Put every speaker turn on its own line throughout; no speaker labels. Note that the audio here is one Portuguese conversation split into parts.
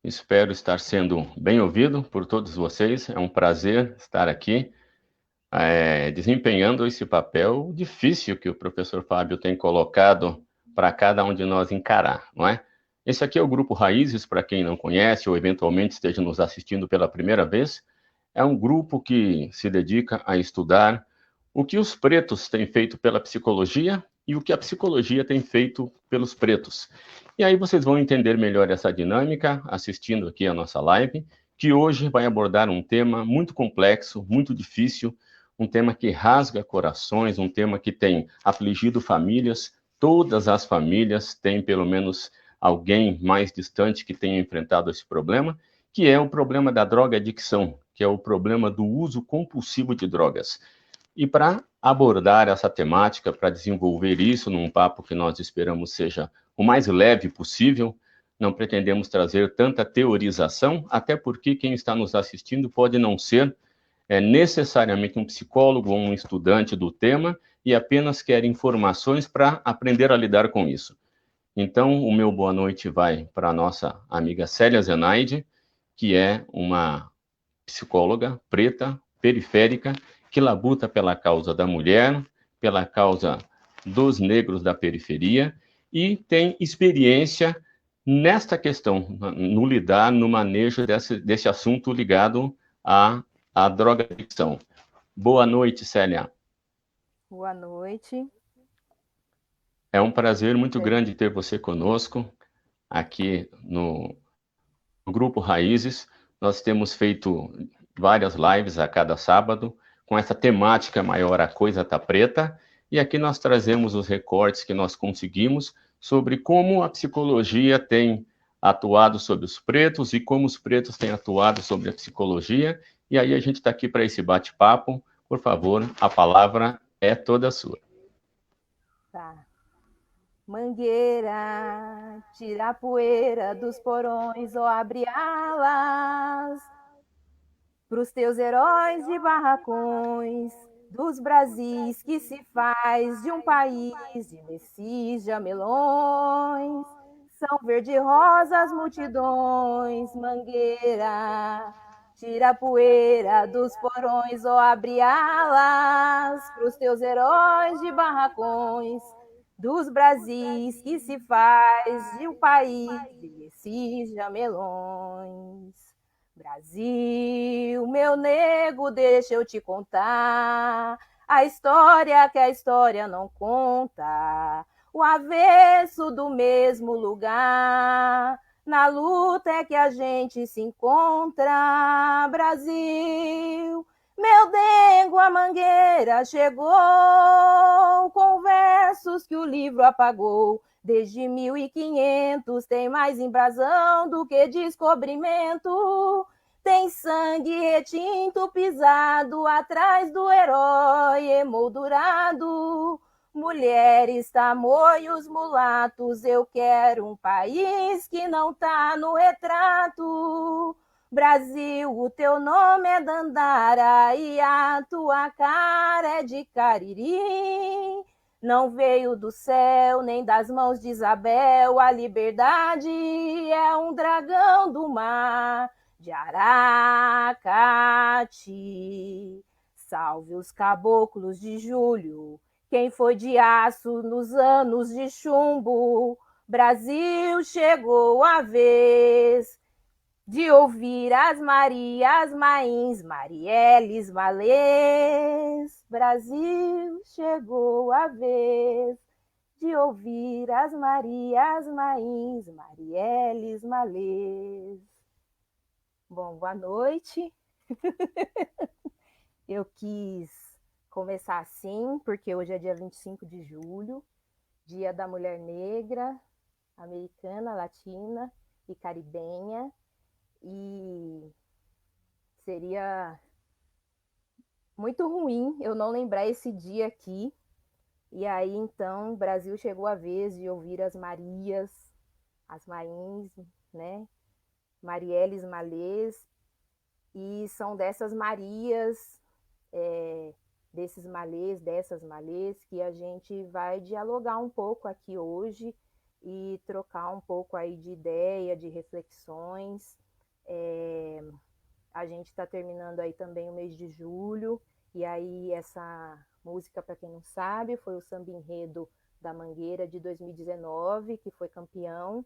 Espero estar sendo bem ouvido por todos vocês. É um prazer estar aqui, desempenhando esse papel difícil que o professor Fábio tem colocado para cada um de nós encarar, não é? Esse aqui é o Grupo Raízes, para quem não conhece ou eventualmente esteja nos assistindo pela primeira vez. É um grupo que se dedica a estudar o que os pretos têm feito pela psicologia e o que a psicologia tem feito pelos pretos. E aí vocês vão entender melhor essa dinâmica assistindo aqui a nossa live, que hoje vai abordar um tema muito complexo, muito difícil, um tema que rasga corações, um tema que tem afligido famílias. Todas as famílias têm pelo menos alguém mais distante que tenha enfrentado esse problema, que é o problema da droga-adicção, que é o problema do uso compulsivo de drogas. E para abordar essa temática, para desenvolver isso num papo que nós esperamos seja o mais leve possível, não pretendemos trazer tanta teorização, até porque quem está nos assistindo pode não ser necessariamente um psicólogo ou um estudante do tema e apenas quer informações para aprender a lidar com isso. Então, o meu boa noite vai para a nossa amiga Célia Zenaide, que é uma psicóloga preta, periférica, que labuta pela causa da mulher, pela causa dos negros da periferia e tem experiência nesta questão, no lidar, no manejo desse assunto ligado à droga-adicção. Boa noite, Célia.
Boa noite.
É um prazer muito
É,
grande ter você conosco aqui no Grupo Raízes. Nós temos feito várias lives a cada sábado com essa temática maior, a coisa tá preta, e aqui nós trazemos os recortes que nós conseguimos sobre como a psicologia tem atuado sobre os pretos e como os pretos têm atuado sobre a psicologia, e aí a gente está aqui para esse bate-papo. Por favor, a palavra é toda sua.
tá. Mangueira, tira a poeira dos porões ou abre alas pros teus heróis de barracões, dos Brasis que se faz de um país de Messis, jamelões. São verde-rosas multidões, mangueira, tira a poeira dos porões ou abre alas pros teus heróis de barracões, dos Brasis que se faz de um país de Messis, jamelões. Brasil, meu nego, deixa eu te contar a história que a história não conta, o avesso do mesmo lugar. Na luta é que a gente se encontra, Brasil. Meu dengo, a mangueira chegou com versos que o livro apagou. Desde 1500 tem mais embrasão do que descobrimento. Tem sangue retinto pisado atrás do herói emoldurado. Mulheres, tamoios, mulatos, eu quero um país que não tá no retrato. Brasil, o teu nome é Dandara e a tua cara é de Cariri. Não veio do céu, nem das mãos de Isabel, a liberdade é um dragão do mar de Aracati. Salve os caboclos de julho, quem foi de aço nos anos de chumbo. Brasil, chegou a vez de ouvir as Marias, Mains, Marielles, Malês. Brasil, chegou a vez de ouvir as Marias, Mains, Marielles, Malês. Bom, boa noite. Eu quis começar assim, porque hoje é dia 25 de julho, Dia da Mulher Negra, Americana, Latina e Caribenha. E seria muito ruim eu não lembrar esse dia aqui. E aí, então, o Brasil chegou a vez de ouvir as Marias, as Mains, né? Marielles, Malês. E são dessas Marias, desses Malês, dessas Malês, que a gente vai dialogar um pouco aqui hoje. e trocar um pouco aí de ideia, de reflexões. A gente está terminando aí também o mês de julho, e aí essa música, para quem não sabe, foi o Samba Enredo da Mangueira de 2019, que foi campeão,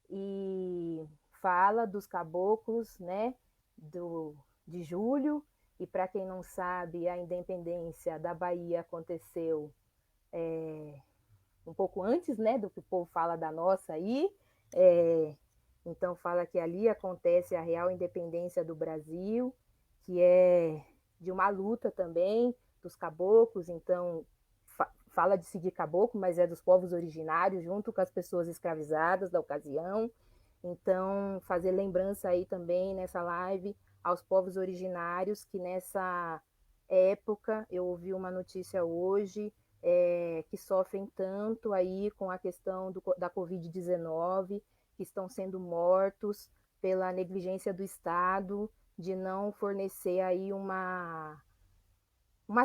e fala dos caboclos, né, de julho, e para quem não sabe, a independência da Bahia aconteceu um pouco antes, né, do que o povo fala da nossa aí. Então fala que ali acontece a real independência do Brasil, que é de uma luta também dos caboclos. Então fala de seguir caboclo, mas é dos povos originários, junto com as pessoas escravizadas da ocasião. Então fazer lembrança aí também nessa live aos povos originários, que nessa época, eu ouvi uma notícia hoje, que sofrem tanto aí com a questão da Covid-19, que estão sendo mortos pela negligência do Estado de não fornecer aí uma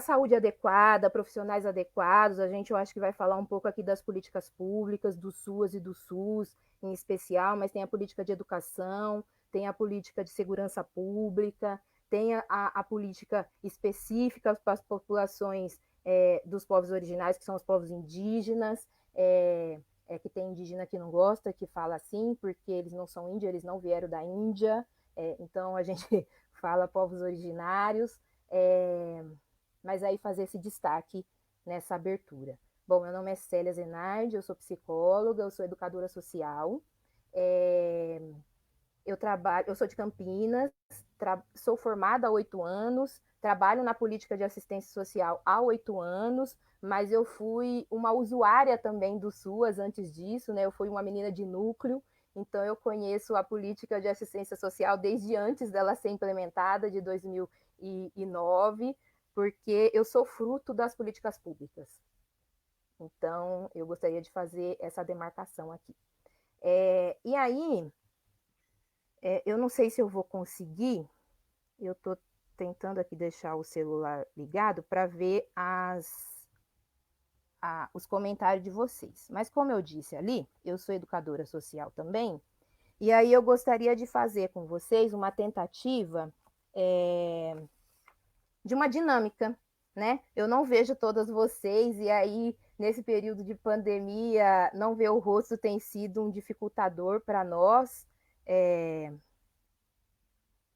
saúde adequada, profissionais adequados. A gente, eu acho que vai falar um pouco aqui das políticas públicas, do SUAS e do SUS em especial, mas tem a política de educação, tem a política de segurança pública, tem a política específica para as populações dos povos originários, que são os povos indígenas. Que tem indígena que não gosta, que fala assim, porque eles não são índios, eles não vieram da Índia. Então a gente fala povos originários. Mas aí fazer esse destaque nessa abertura. Bom, meu nome é Célia Zenardi, eu sou psicóloga, eu sou educadora social, eu sou de Campinas, sou formada há 8 anos, trabalho na política de assistência social há 8 anos, mas eu fui uma usuária também do SUAS antes disso, né? Eu fui uma menina de núcleo, então eu conheço a política de assistência social desde antes dela ser implementada, de 2009, porque eu sou fruto das políticas públicas. Então, eu gostaria de fazer essa demarcação aqui. E aí, eu não sei se eu vou conseguir, eu estou tentando aqui deixar o celular ligado para ver os comentários de vocês. Mas como eu disse ali, eu sou educadora social também, e aí eu gostaria de fazer com vocês uma tentativa de uma dinâmica, né? Eu não vejo todas vocês, e aí, nesse período de pandemia, não ver o rosto tem sido um dificultador para nós,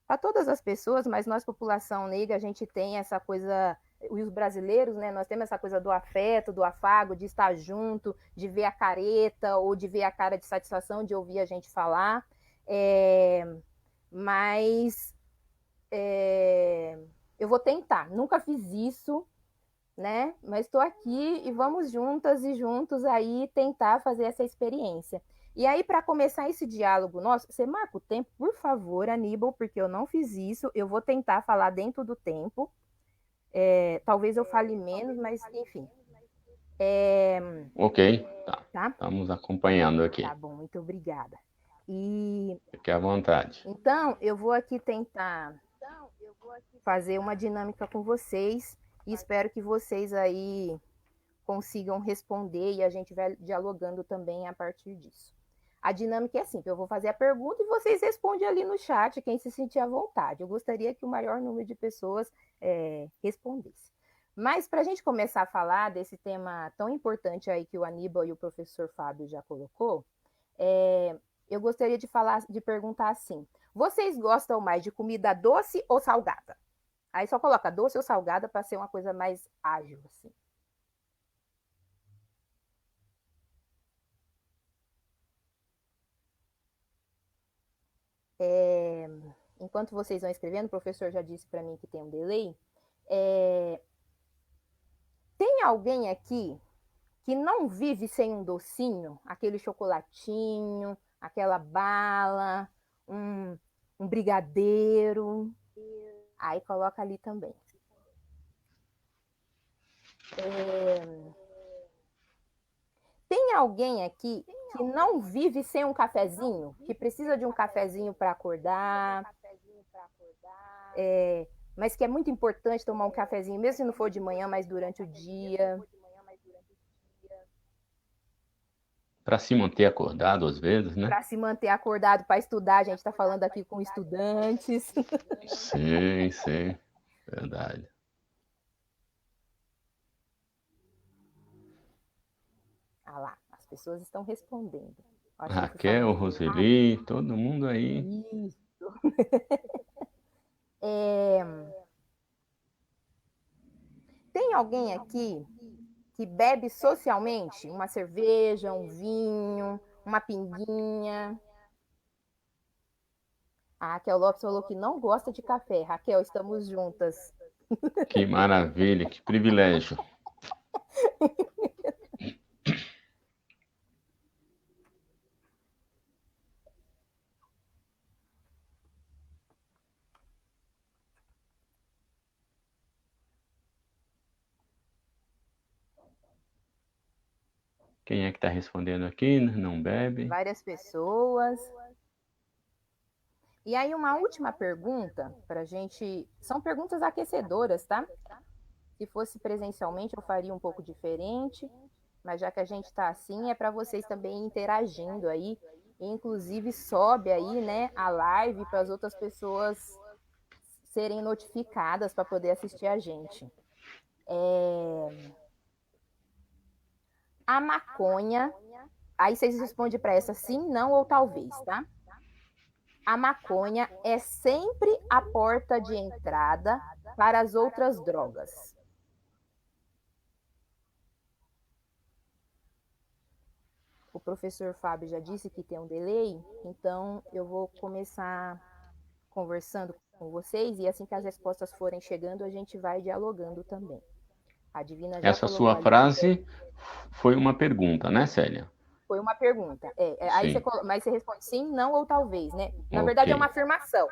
para todas as pessoas, mas nós, população negra, a gente tem essa coisa, e os brasileiros, né? Nós temos essa coisa do afeto, do afago, de estar junto, de ver a careta, ou de ver a cara de satisfação de ouvir a gente falar. Mas eu vou tentar. Nunca fiz isso, né? Mas estou aqui e vamos juntas e juntos aí tentar fazer essa experiência. E aí, para começar esse diálogo nosso, você marca o tempo, por favor, Aníbal, porque eu não fiz isso. Eu vou tentar falar dentro do tempo. Talvez eu fale menos, mas enfim.
Ok,
Tá?
Estamos acompanhando aqui.
Tá bom, muito obrigada. E
Fique à vontade.
então, eu vou aqui tentar fazer uma dinâmica com vocês e espero que vocês aí consigam responder e a gente vai dialogando também a partir disso. A dinâmica é assim, eu vou fazer a pergunta e vocês respondem ali no chat, quem se sentir à vontade. Eu gostaria que o maior número de pessoas respondesse. Mas para a gente começar a falar desse tema tão importante aí que o Aníbal e o professor Fábio já colocou, eu gostaria de perguntar assim: vocês gostam mais de comida doce ou salgada? Aí só coloca doce ou salgada para ser uma coisa mais ágil, assim. Enquanto vocês vão escrevendo, o professor já disse para mim que tem um delay. Tem alguém aqui que não vive sem um docinho? Aquele chocolatinho, aquela bala, um brigadeiro. Aí coloca ali também. Tem alguém aqui que não vive sem um cafezinho? Que precisa de um cafezinho para acordar? Mas que é muito importante tomar um cafezinho, mesmo se não for de manhã, mas durante o dia.
Para se manter acordado, às vezes, né?
Para se manter acordado, para estudar, a gente está falando aqui com estudantes.
Sim, sim, verdade.
Ah lá, as pessoas estão respondendo. Acho que eu fui
Raquel,
falando muito rápido.
Roseli, todo mundo aí.
Isso. É, tem alguém aqui que bebe socialmente? Uma cerveja, um vinho, uma pinguinha? A Raquel Lopes falou que não gosta de café. Raquel, estamos juntas.
Que maravilha, que privilégio. Quem é que está respondendo aqui? Não bebe?
Várias pessoas. E aí, uma última pergunta para a gente. São perguntas aquecedoras, tá? Se fosse presencialmente, eu faria um pouco diferente, mas já que a gente está assim, é para vocês também interagindo aí. Inclusive, sobe aí, né, a live para as outras pessoas serem notificadas para poder assistir a gente. A maconha. Aí vocês respondem para essa sim, não ou talvez, tá? A maconha é sempre a porta de entrada para as outras drogas. O professor Fábio já disse que tem um delay, então eu vou começar conversando com vocês e assim que as respostas forem chegando, a gente vai dialogando também. A Divina já
Essa
colocou
sua
ali que
frase foi uma pergunta, né, Célia?
foi uma pergunta. Aí
Sim,
mas você responde sim, não ou talvez, né? Na
ok.
verdade é uma afirmação,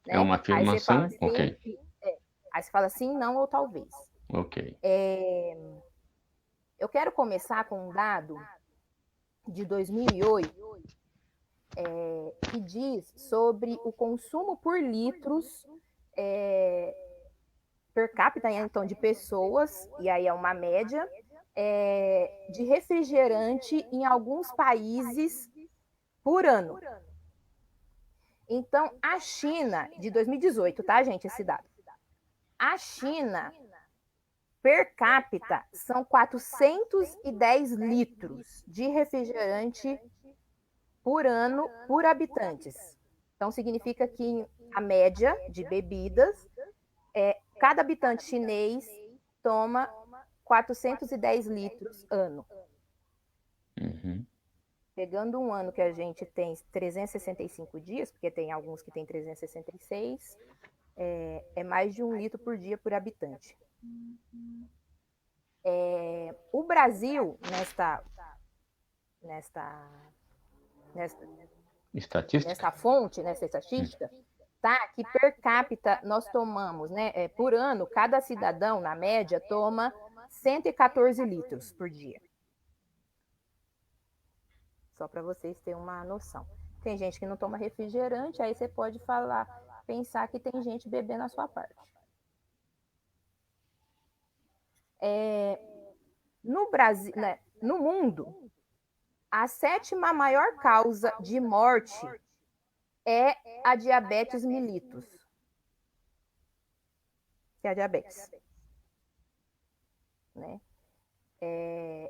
É
né?
uma
Aí você fala
afirmação?
sim,
Ok,
aí você fala sim, não ou talvez.
ok.
Eu quero começar com um dado de 2008 que diz sobre o consumo por litros per capita, então, de pessoas, e aí é uma média, de refrigerante em alguns países por ano. Então, a China, de 2018, tá, gente, esse dado? A China, per capita, são 410 litros de refrigerante por ano por habitantes. Então, significa que a média de bebidas, cada habitante chinês toma 410 litros ano.
Uhum.
Pegando um ano que a gente tem 365 dias, porque tem alguns que tem 366, é mais de 1 litro por dia por habitante. O Brasil, nesta, nesta,
Estatística?
nessa fonte, nessa estatística, tá? Que per capita nós tomamos, né? Por ano, cada cidadão, na média, toma 114 litros por dia. Só para vocês terem uma noção. Tem gente que não toma refrigerante, aí você pode pensar que tem gente bebendo a sua parte. No Brasil, né, no mundo, a 7ª maior causa de morte é a diabetes mellitus, que é a diabetes. Né?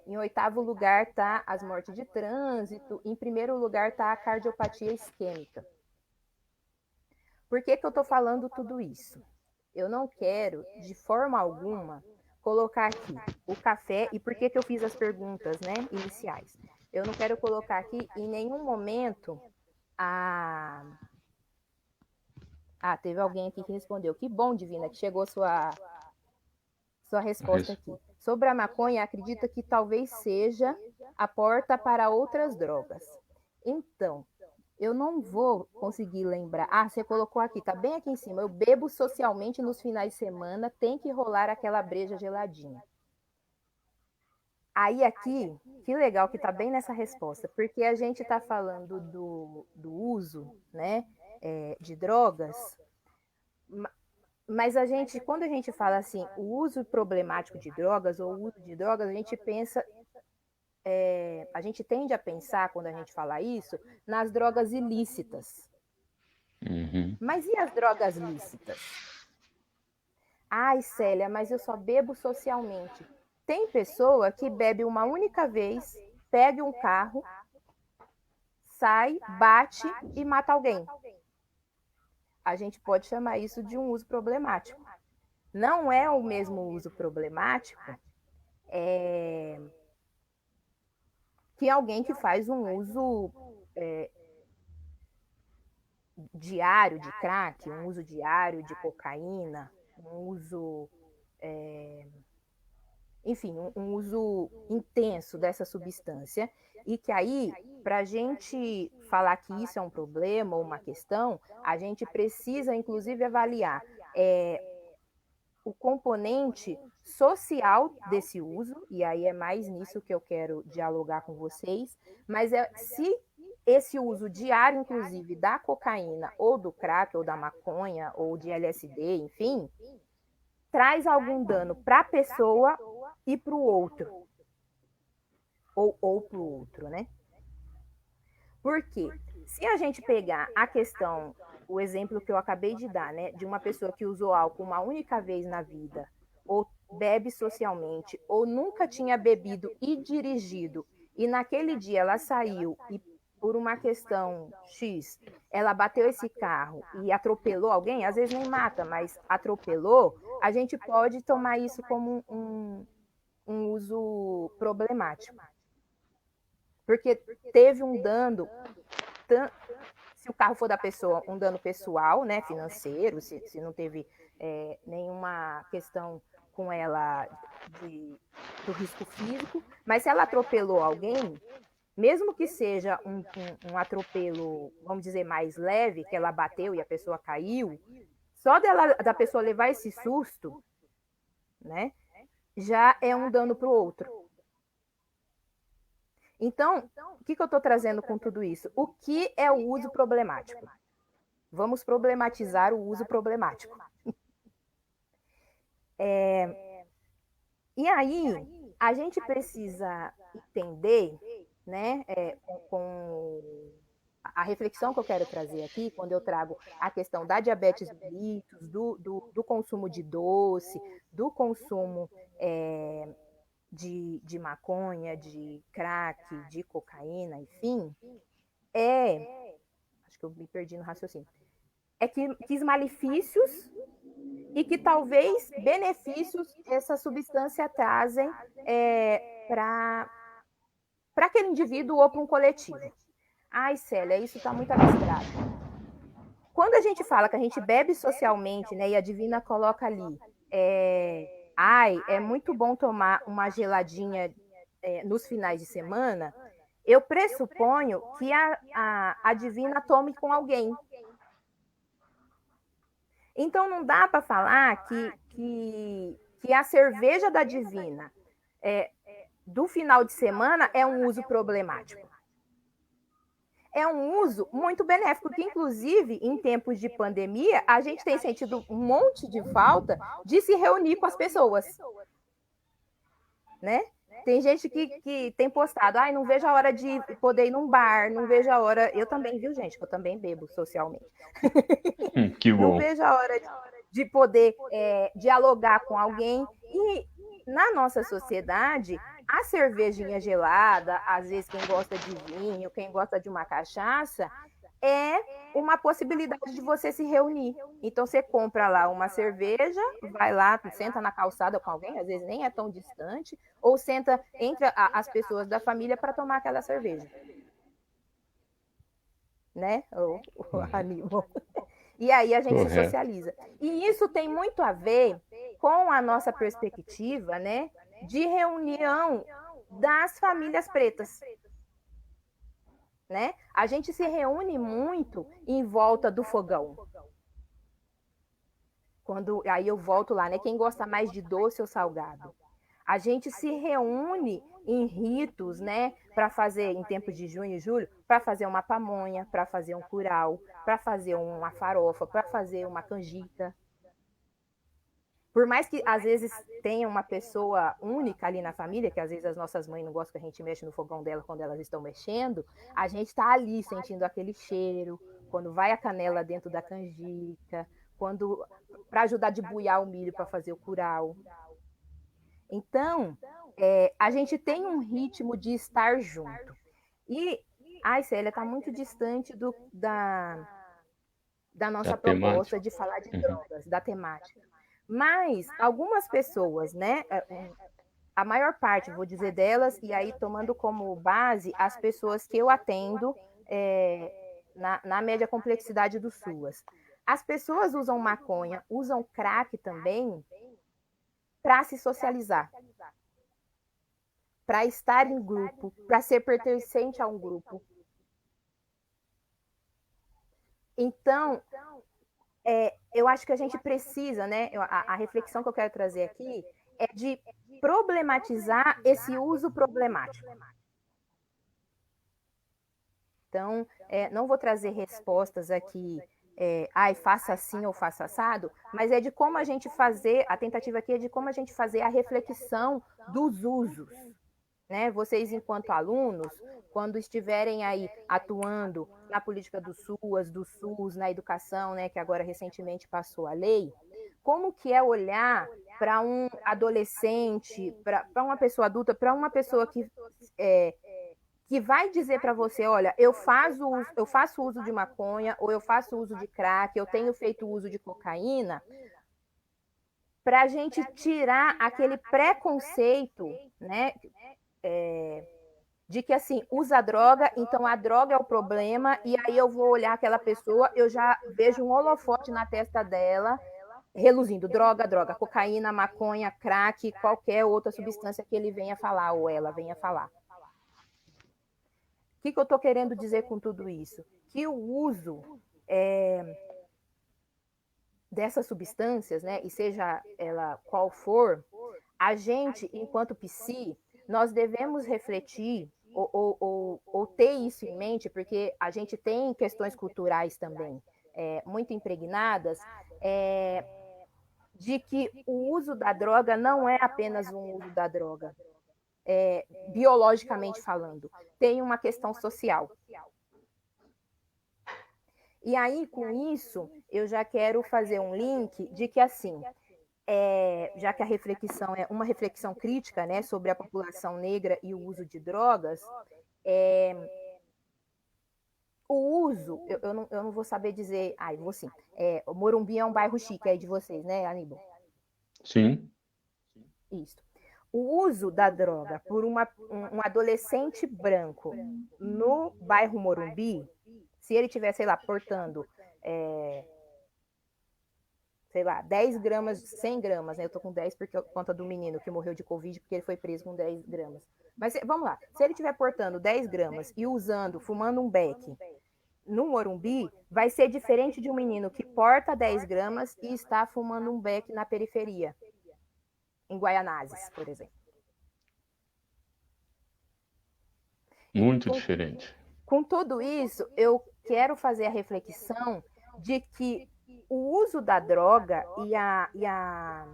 Em 8º lugar está as mortes de trânsito, em 1º lugar está a cardiopatia isquêmica. Por que eu estou falando tudo isso? Eu não quero, de forma alguma, colocar aqui o café, e por que eu fiz as perguntas, né, iniciais? Eu não quero colocar aqui em nenhum momento teve alguém aqui que respondeu. Que bom, Divina, que chegou sua resposta aqui. Sobre a maconha, acredita que talvez seja a porta para outras drogas. Então, eu não vou conseguir lembrar. Você colocou aqui, tá bem aqui em cima. Eu bebo socialmente nos finais de semana, tem que rolar aquela breja geladinha. Aí aqui, que legal que tá bem nessa resposta, porque a gente tá falando do uso, né, de drogas, mas quando a gente fala assim, o uso problemático de drogas ou o uso de drogas, a gente pensa a gente tende a pensar, quando a gente fala isso, nas drogas ilícitas.
Uhum.
Mas e as drogas lícitas? Ai, Célia, mas eu só bebo socialmente. Tem pessoa que bebe uma única vez, pega um carro, sai, bate e mata alguém. A gente pode chamar isso de um uso problemático. Não é o mesmo uso problemático que alguém que faz um uso diário de crack, um uso diário de cocaína, um uso, enfim, um uso intenso dessa substância. E que aí, para a gente falar que isso é um problema ou uma questão, a gente precisa, inclusive, avaliar o componente social desse uso, e aí é mais nisso que eu quero dialogar com vocês, mas se esse uso diário, inclusive, da cocaína, ou do crack, ou da maconha, ou de LSD, enfim, traz algum dano para a pessoa e para o outro, ou para o outro, né? Porque se a gente pegar a questão, o exemplo que eu acabei de dar, né, de uma pessoa que usou álcool uma única vez na vida, ou bebe socialmente, ou nunca tinha bebido e dirigido, e naquele dia ela saiu e por uma questão X, ela bateu esse carro e atropelou alguém, às vezes nem mata, mas atropelou, a gente pode tomar isso como um uso problemático. Porque teve um dano, se o carro for da pessoa, um dano pessoal, né, financeiro, se não teve nenhuma questão com ela do risco físico, mas se ela atropelou alguém, mesmo que seja um atropelo, vamos dizer, mais leve, que ela bateu e a pessoa caiu, só da pessoa levar esse susto, né, já é um dano para o outro. Então, o que eu estou trazendo com tudo isso? O que é o uso problemático? Vamos problematizar o uso problemático. E aí, a gente precisa entender, né, com a reflexão que eu quero trazer aqui, quando eu trago a questão da diabetes mellitus, do consumo de doce, do consumo de maconha, de crack, de cocaína, enfim, acho que eu me perdi no raciocínio, que os malefícios e que talvez benefícios essa substância trazem para aquele indivíduo ou para um coletivo. Ai, Célia, isso está muito abstrato. Quando a gente fala que a gente bebe socialmente, né, e a Divina coloca ali, é muito bom tomar uma geladinha nos finais de semana, eu pressuponho que a Divina tome com alguém. Então, não dá para falar que a cerveja da Divina do final de semana é um uso problemático. É um uso muito benéfico, que inclusive em tempos de pandemia, a gente tem sentido um monte de falta de se reunir com as pessoas. Né? Tem gente que tem postado, não vejo a hora de poder ir num bar, não vejo a hora. Eu também, viu, gente? Eu também bebo socialmente.
Que bom.
Não vejo a hora de poder dialogar com alguém. E na nossa sociedade, a cervejinha gelada, às vezes quem gosta de vinho, quem gosta de uma cachaça, é uma possibilidade de você se reunir. Então você compra lá uma cerveja, vai lá, senta na calçada com alguém, às vezes nem é tão distante, ou senta entre as pessoas da família para tomar aquela cerveja. Né? Ou animo. E aí a gente se socializa. E isso tem muito a ver com a nossa perspectiva, né, de reunião das famílias pretas. Né? A gente se reúne muito em volta do fogão. Aí eu volto lá, né? Quem gosta mais de doce ou salgado? A gente se reúne em ritos, né? Para fazer, em tempos de junho e julho, para fazer uma pamonha, para fazer um curau, para fazer uma farofa, para fazer uma canjica. Por mais que às vezes tenha uma pessoa única ali na família, que às vezes as nossas mães não gostam que a gente mexa no fogão dela quando elas estão mexendo, a gente está ali sentindo aquele cheiro, quando vai a canela dentro da canjica, quando para ajudar a debuiar o milho para fazer o curau. Então, a gente tem um ritmo de estar junto. E, ai, Célia, está muito distante da
Da
nossa proposta
temática.
de falar de
Uhum.
drogas, da temática. Mas algumas pessoas, né, a maior parte, vou dizer delas, e aí tomando como base as pessoas que eu atendo na média complexidade do SUAS. As pessoas usam maconha, usam crack também para se socializar, para estar em grupo, para ser pertencente a um grupo. Então, eu acho que a gente precisa, né? A reflexão que eu quero trazer aqui é de problematizar esse uso problemático. Então, não vou trazer respostas aqui, faça assim ou faça assado, mas é de como a gente fazer, a tentativa aqui é de como a gente fazer a reflexão dos usos. Né? Vocês, enquanto alunos, quando estiverem aí atuando na política do SUS, na educação, né, que agora recentemente passou a lei, como que é olhar para um adolescente, para uma pessoa adulta, para uma pessoa que vai dizer para você, olha, eu faço uso de maconha, ou eu faço uso de crack, eu tenho feito uso de cocaína, para a gente tirar aquele preconceito, né, de que assim, usa droga, então a droga é o problema, e aí eu vou olhar aquela pessoa, eu já vejo um holofote na testa dela, reluzindo, droga, droga, cocaína, maconha, crack, qualquer outra substância que ele venha falar, ou ela venha falar. O que eu estou querendo dizer com tudo isso? Que o uso dessas substâncias, né, e seja ela qual for, a gente, enquanto psi, nós devemos refletir ou ter isso em mente, porque a gente tem questões culturais também muito impregnadas, de que o uso da droga não é apenas um uso da droga, biologicamente falando, tem uma questão social. E aí, com isso, eu já quero fazer um link de que, assim, já que a reflexão é uma reflexão crítica, né, sobre a população negra e o uso de drogas, o uso, eu não vou saber dizer, vou sim, o Morumbi é um bairro chique aí de vocês, né, Aníbal?
Sim.
Isso. O uso da droga por um adolescente branco no bairro Morumbi, se ele tiver, sei lá, portando sei lá, 10 gramas, 100 gramas, né? Eu tô com 10 por conta do menino que morreu de Covid, porque ele foi preso com 10 gramas. Mas vamos lá, se ele estiver portando 10 gramas e fumando um beck no Morumbi, vai ser diferente de um menino que porta 10 gramas e está fumando um beck na periferia, em Guaianazes, por exemplo.
Muito diferente.
Com tudo isso, eu quero fazer a reflexão de que o uso da droga e a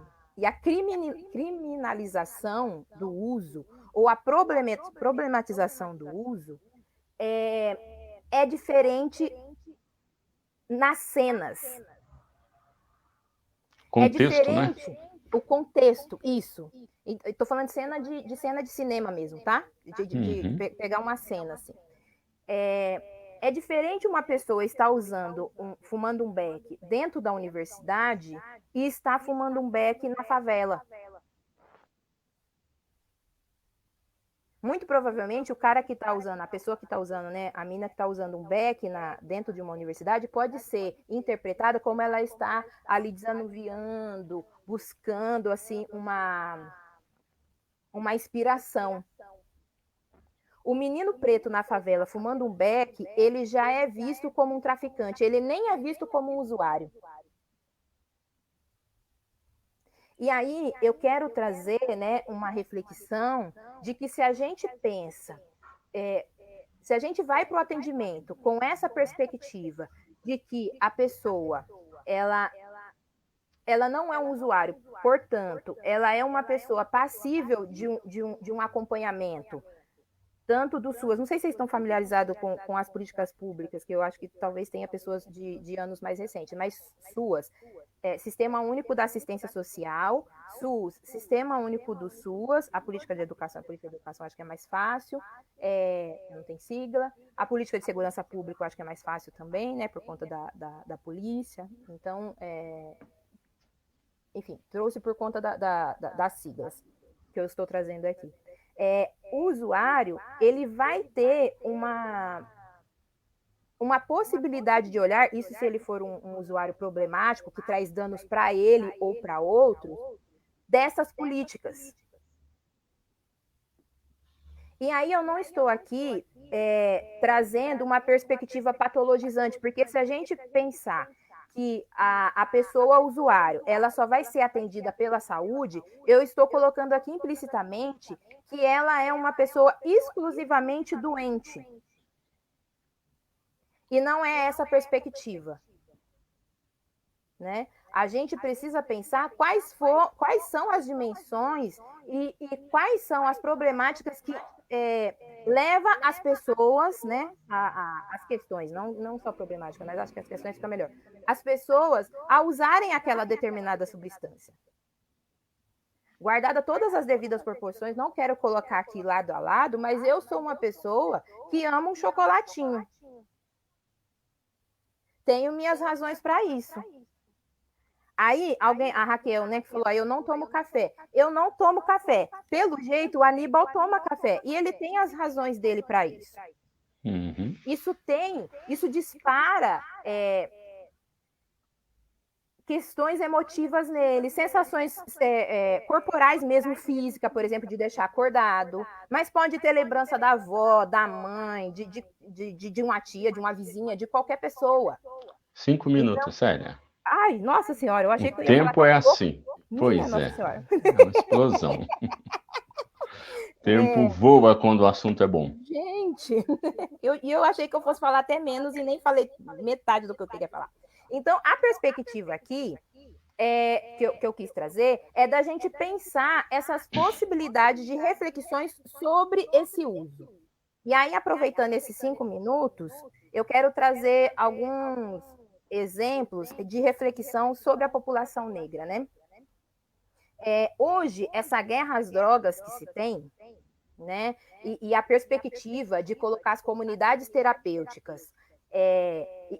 criminalização do uso, ou a problematização do uso, é diferente nas cenas.
Contexto, né?
O contexto, isso. Estou falando de cena de cinema mesmo, tá? De pegar uma cena, assim. É diferente uma pessoa estar fumando um beck dentro da universidade e estar fumando um beck na favela. Muito provavelmente o cara que está usando, a pessoa que está usando, né, a mina que está usando um beck dentro de uma universidade pode ser interpretada como ela está ali desanuviando, buscando assim uma inspiração. O menino preto na favela fumando um beck, ele já é visto como um traficante, ele nem é visto como um usuário. E aí eu quero trazer, né, uma reflexão de que se a gente pensa, se a gente vai para o atendimento com essa perspectiva de que a pessoa ela ela não é um usuário, portanto, ela é uma pessoa passível de um acompanhamento, tanto do SUAS. Não sei se vocês estão familiarizados com as políticas públicas, que eu acho que talvez tenha pessoas de anos mais recentes, mas SUAS, Sistema Único da Assistência Social, SUS, Sistema Único do SUAS, a política de educação acho que é mais fácil, não tem sigla, a política de segurança pública eu acho que é mais fácil também, né, por conta da polícia, então, enfim, trouxe por conta das siglas que eu estou trazendo aqui. O usuário, ele vai ter uma possibilidade de olhar, isso se ele for um usuário problemático, que traz danos para ele ou para outros, dessas políticas. E aí eu não estou aqui trazendo uma perspectiva patologizante, porque se a gente pensar que a pessoa usuário, ela só vai ser atendida pela saúde, eu estou colocando aqui implicitamente que ela é uma pessoa exclusivamente doente. E não é essa a perspectiva, né? A gente precisa pensar quais são as dimensões e quais são as problemáticas que levam as pessoas, né, as questões, não só problemática, mas acho que as questões ficam melhor, as pessoas a usarem aquela determinada substância. Guardada todas as devidas proporções, não quero colocar aqui lado a lado, mas eu sou uma pessoa que ama um chocolatinho. Tenho minhas razões para isso. Aí, a Raquel, né, que falou, eu não tomo café. Eu não tomo café. Pelo jeito, o Aníbal toma café. E ele tem as razões dele para isso.
Uhum.
Isso dispara questões emotivas nele, sensações corporais mesmo, física, por exemplo, de deixar acordado. Mas pode ter lembrança da avó, da mãe, de uma tia, de uma vizinha, de qualquer pessoa.
5 minutos,
então,
Célia.
Ai, nossa senhora, eu achei que eu ia
falar. O tempo é assim. Pois
nossa senhora.
É uma explosão. O tempo voa quando o assunto é bom.
Gente, eu achei que eu fosse falar até menos e nem falei metade do que eu queria falar. Então, a perspectiva aqui que eu quis trazer é da gente pensar essas possibilidades de reflexões sobre esse uso. E aí, aproveitando esses 5 minutos, eu quero trazer alguns exemplos de reflexão sobre a população negra, né? Hoje, essa guerra às drogas que se tem, né, e a perspectiva de colocar as comunidades terapêuticas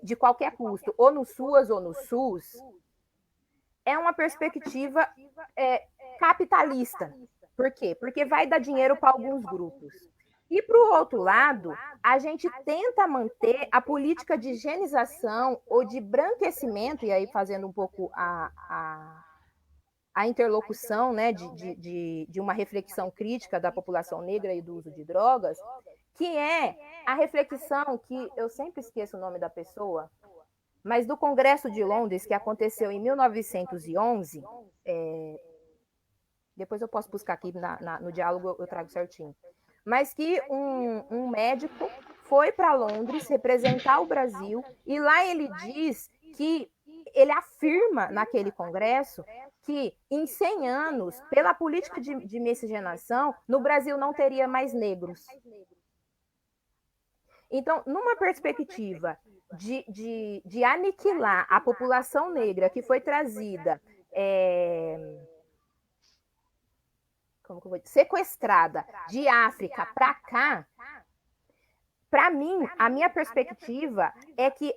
de qualquer custo, ou no SUAS ou no SUS, é uma perspectiva capitalista. Por quê? Porque vai dar dinheiro para alguns grupos. E, para o outro lado, a gente tenta manter a política de higienização ou de branquecimento, e aí fazendo um pouco a interlocução, né, de uma reflexão crítica da população negra e do uso de drogas, que é a reflexão que, eu sempre esqueço o nome da pessoa, mas do Congresso de Londres, que aconteceu em 1911, depois eu posso buscar aqui no diálogo, eu trago certinho, mas que um médico foi para Londres representar o Brasil, e lá ele diz que ele afirma naquele congresso que em 100 anos, pela política de miscigenação, no Brasil não teria mais negros. Então, numa perspectiva de aniquilar a população negra que foi trazida, sequestrada de África para cá, para mim, a minha perspectiva é que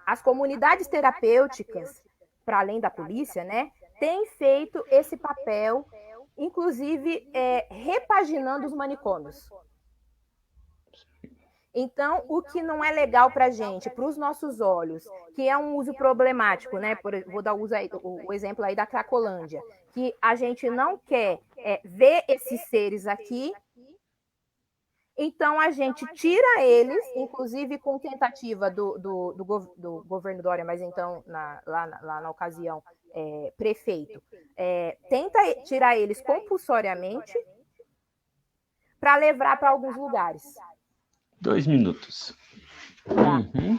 as comunidades terapêuticas, para além da polícia, né, têm feito esse papel, inclusive repaginando os manicômios. Então, o que não é legal para a gente, para os nossos olhos, que é um uso problemático, né? Vou dar o exemplo aí da Cracolândia, que a gente não quer ver esses seres aqui, então a gente tira eles, inclusive com tentativa do governo Dória, mas então, lá na ocasião, prefeito, tenta tirar eles compulsoriamente para levar para alguns lugares.
2 minutos.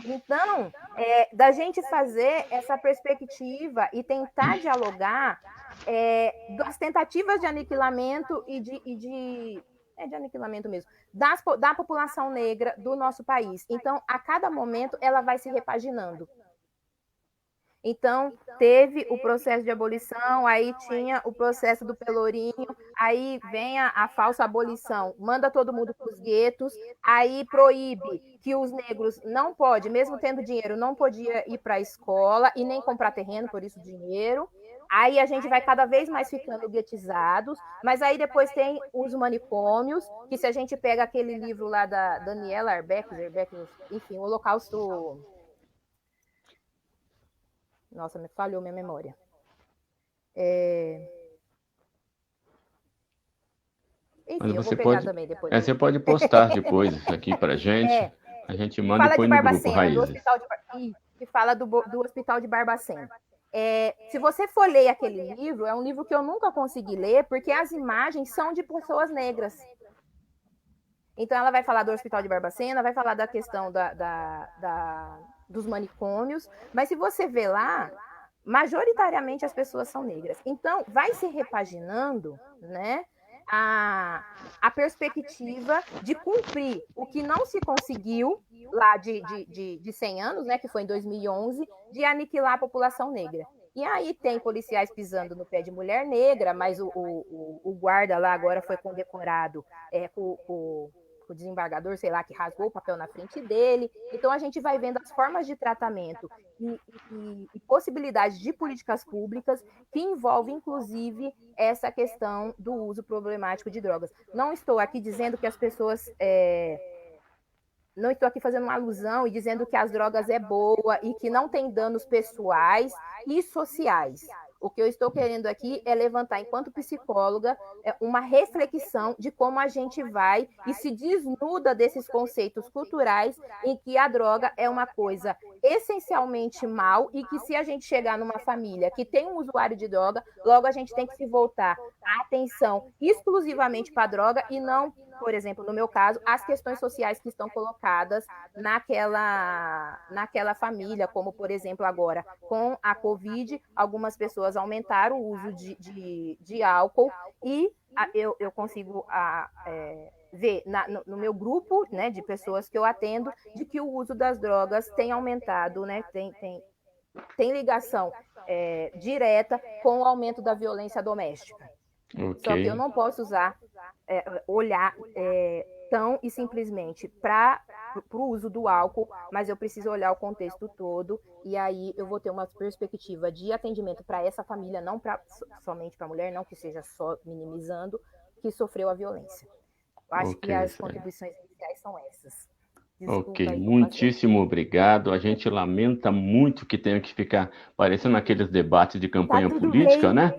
Então, da gente fazer essa perspectiva e tentar dialogar das tentativas de aniquilamento e de aniquilamento mesmo, da população negra do nosso país. Então, a cada momento, ela vai se repaginando. Então, teve o processo de abolição, aí tinha o processo do Pelourinho, aí vem a falsa abolição, manda todo mundo para os guetos, aí proíbe que os negros não pode, mesmo tendo dinheiro, não podia ir para a escola e nem comprar terreno, por isso dinheiro. Aí a gente vai cada vez mais ficando guetizados, mas aí depois tem os manicômios, que se a gente pega aquele livro lá da Daniela Arbeck, enfim, o Holocausto... Nossa, me falhou minha memória. Enfim, eu vou pegar também depois.
Você pode postar depois isso aqui para a gente. A gente manda e põe no grupo Raízes.
Que fala do Hospital de Barbacena. Se você for ler aquele livro, é um livro que eu nunca consegui ler, porque as imagens são de pessoas negras. Então, ela vai falar do Hospital de Barbacena, vai falar da questão dos manicômios, mas se você vê lá, majoritariamente as pessoas são negras. Então, vai se repaginando, né, a perspectiva de cumprir o que não se conseguiu lá de 100 anos, né, que foi em 2011, de aniquilar a população negra. E aí tem policiais pisando no pé de mulher negra, mas o guarda lá agora foi condecorado com o desembargador, sei lá, que rasgou o papel na frente dele. Então, a gente vai vendo as formas de tratamento e possibilidades de políticas públicas que envolvem, inclusive, essa questão do uso problemático de drogas. Não estou aqui dizendo que as pessoas... Não estou aqui fazendo uma alusão e dizendo que as drogas é boa e que não tem danos pessoais e sociais. O que eu estou querendo aqui é levantar, enquanto psicóloga, uma reflexão de como a gente vai e se desnuda desses conceitos culturais em que a droga é uma coisa essencialmente mal e que se a gente chegar numa família que tem um usuário de droga, logo a gente tem que se voltar a atenção exclusivamente para a droga e não, por exemplo, no meu caso, as questões sociais que estão colocadas naquela família, como, por exemplo, agora, com a Covid, algumas pessoas aumentaram o uso de álcool e eu consigo ver no meu grupo, né, de pessoas que eu atendo, de que o uso das drogas tem aumentado, né, tem ligação direta com o aumento da violência doméstica. Okay. Só que eu não posso olhar tão e simplesmente para o uso do álcool, mas eu preciso olhar o contexto todo, e aí eu vou ter uma perspectiva de atendimento para essa família, não somente para a mulher, não que seja só minimizando, que sofreu a violência. Eu acho que as contribuições iniciais são essas.
Desculpa, muitíssimo obrigado. A gente lamenta muito que tenha que ficar parecendo aqueles debates de campanha política, né?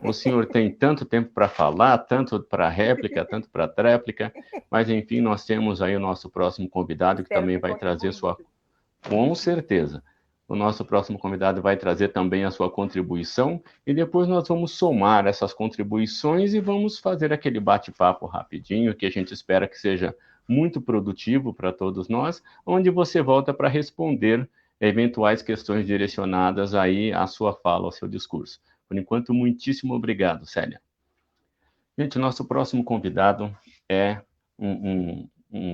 O senhor tem tanto tempo para falar, tanto para réplica, tanto para tréplica, mas enfim, nós temos aí o nosso próximo convidado que também vai trazer sua... Com certeza. O nosso próximo convidado vai trazer também a sua contribuição e depois nós vamos somar essas contribuições e vamos fazer aquele bate-papo rapidinho que a gente espera que seja muito produtivo para todos nós, onde você volta para responder eventuais questões direcionadas aí à sua fala, ao seu discurso. Por enquanto, muitíssimo obrigado, Célia. Gente, nosso próximo convidado é um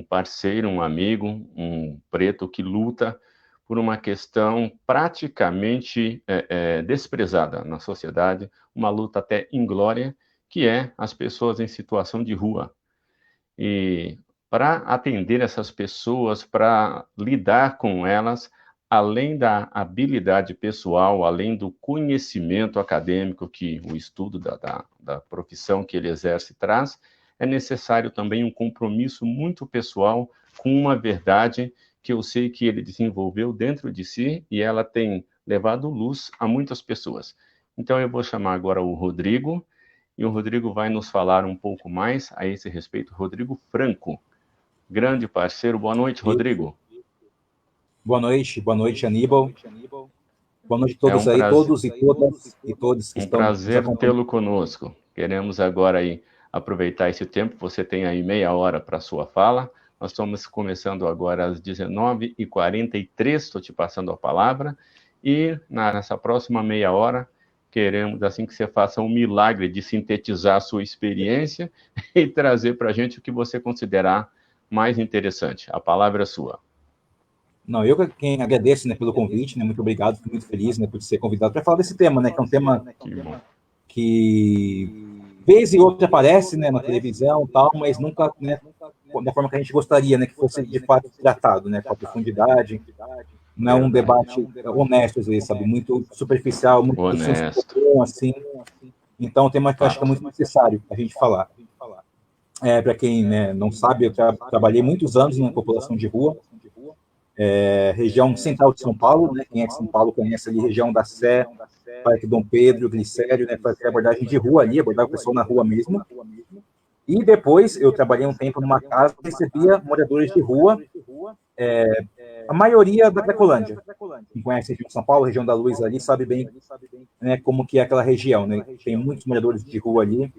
parceiro, um amigo, um preto que luta por uma questão praticamente desprezada na sociedade, uma luta até inglória, que é as pessoas em situação de rua. E para atender essas pessoas, para lidar com elas, além da habilidade pessoal, além do conhecimento acadêmico que o estudo da profissão que ele exerce traz, é necessário também um compromisso muito pessoal com uma verdade que eu sei que ele desenvolveu dentro de si e ela tem levado luz a muitas pessoas. Então eu vou chamar agora o Rodrigo, e o Rodrigo vai nos falar um pouco mais a esse respeito. Rodrigo Franco, grande parceiro. Boa noite, Rodrigo.
Boa noite, Aníbal. Boa noite a todos aí, todos e todas e todos que estão...
Um prazer tê-lo conosco. Queremos agora aí aproveitar esse tempo. Você tem aí meia hora para a sua fala, Nós estamos começando agora às 19h43, estou te passando a palavra, e nessa próxima meia hora, queremos, assim, que você faça um milagre de sintetizar a sua experiência e trazer para a gente o que você considerar mais interessante. A palavra é sua.
Não, eu quem agradeço, né, pelo convite, né, muito obrigado, fico muito feliz, né, por ser convidado para falar desse tema, né, que é um tema que vez e outra aparece, né, na televisão e tal, mas nunca, né, da forma que a gente gostaria, né, que fosse de fato tratado, né, com a profundidade. Não é um debate honesto, às vezes, sabe, muito superficial, muito
honesto,
comum, assim. Então, é um tema que eu acho que é muito necessário a gente falar. Para quem, né, não sabe, eu trabalhei muitos anos na população de rua, região central de São Paulo, né? Quem é de São Paulo conhece ali, região da Sé, Parque Dom Pedro, Glicério, né? Fazer abordagem de rua ali, abordar o pessoal na rua mesmo. E depois eu trabalhei um tempo numa casa que recebia moradores de rua, a maioria da Cracolândia. Quem conhece a região de São Paulo, região da Luz ali, sabe bem, né, como que é aquela região, né? Tem muitos moradores de rua ali.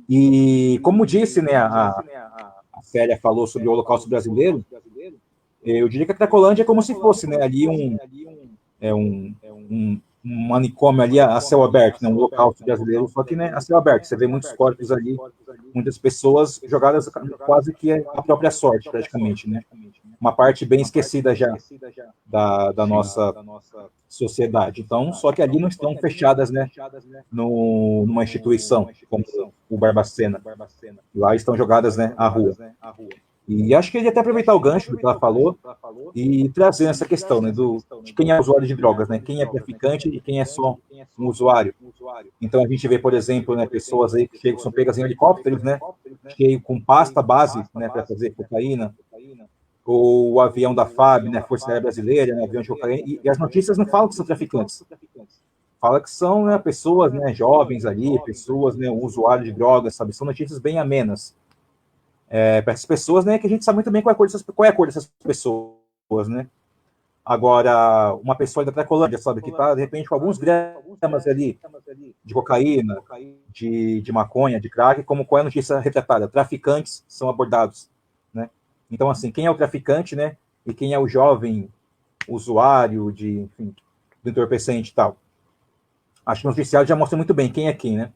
E como disse, né, a Célia falou sobre o Holocausto Brasileiro, eu diria que a Cracolândia é como se fosse, né, ali um manicômio ali a céu aberto, né, um holocausto brasileiro, só que, né, a céu aberto. Você vê muitos corpos ali, muitas pessoas jogadas quase que a própria sorte, praticamente, né? Uma parte bem esquecida já da nossa sociedade. Então, só que ali não estão fechadas, né, numa instituição, como o Barbacena. Lá estão jogadas, né, à rua. E acho que ele até aproveitar o gancho do que ela falou e trazer essa questão, né, de quem é usuário de drogas, né, quem é traficante e quem é só um usuário. Então a gente vê, por exemplo, né, pessoas aí que chegam, são pegas em helicópteros, né, cheios com pasta base, né, para fazer cocaína, ou o avião da FAB, né, Força Aérea Brasileira, né, avião de cocaína, e as notícias não falam que são traficantes. Fala que são, né, pessoas, né, jovens ali, pessoas, né, usuários de drogas, sabe? São notícias bem amenas. Para essas pessoas, né, que a gente sabe muito bem qual é a cor dessas pessoas, né? Agora, uma pessoa da Cracolândia, sabe, que está, de repente, com alguns gramas ali de cocaína, de maconha, de crack, como qual é a notícia retratada? Traficantes são abordados, né? Então, assim, quem é o traficante, né, e quem é o jovem usuário enfim, do entorpecente e tal? Acho que o noticiário já mostra muito bem quem é quem, né?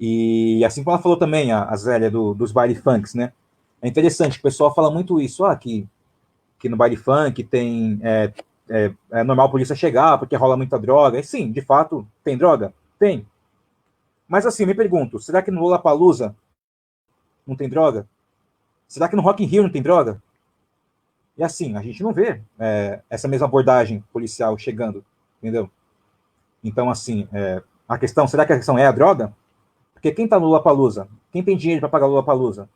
E assim como ela falou também, a Zélia, dos baile funks, né? É interessante, o pessoal fala muito isso, que no baile funk tem... É normal a polícia chegar, porque rola muita droga. E sim, de fato, tem droga? Tem. Mas assim, me pergunto, será que no Lollapalooza não tem droga? Será que no Rock in Rio não tem droga? E assim, a gente não vê essa mesma abordagem policial chegando, entendeu? Então, assim, será que a questão é a droga? Porque quem está no Lollapalooza? Quem tem dinheiro para pagar o Lollapalooza?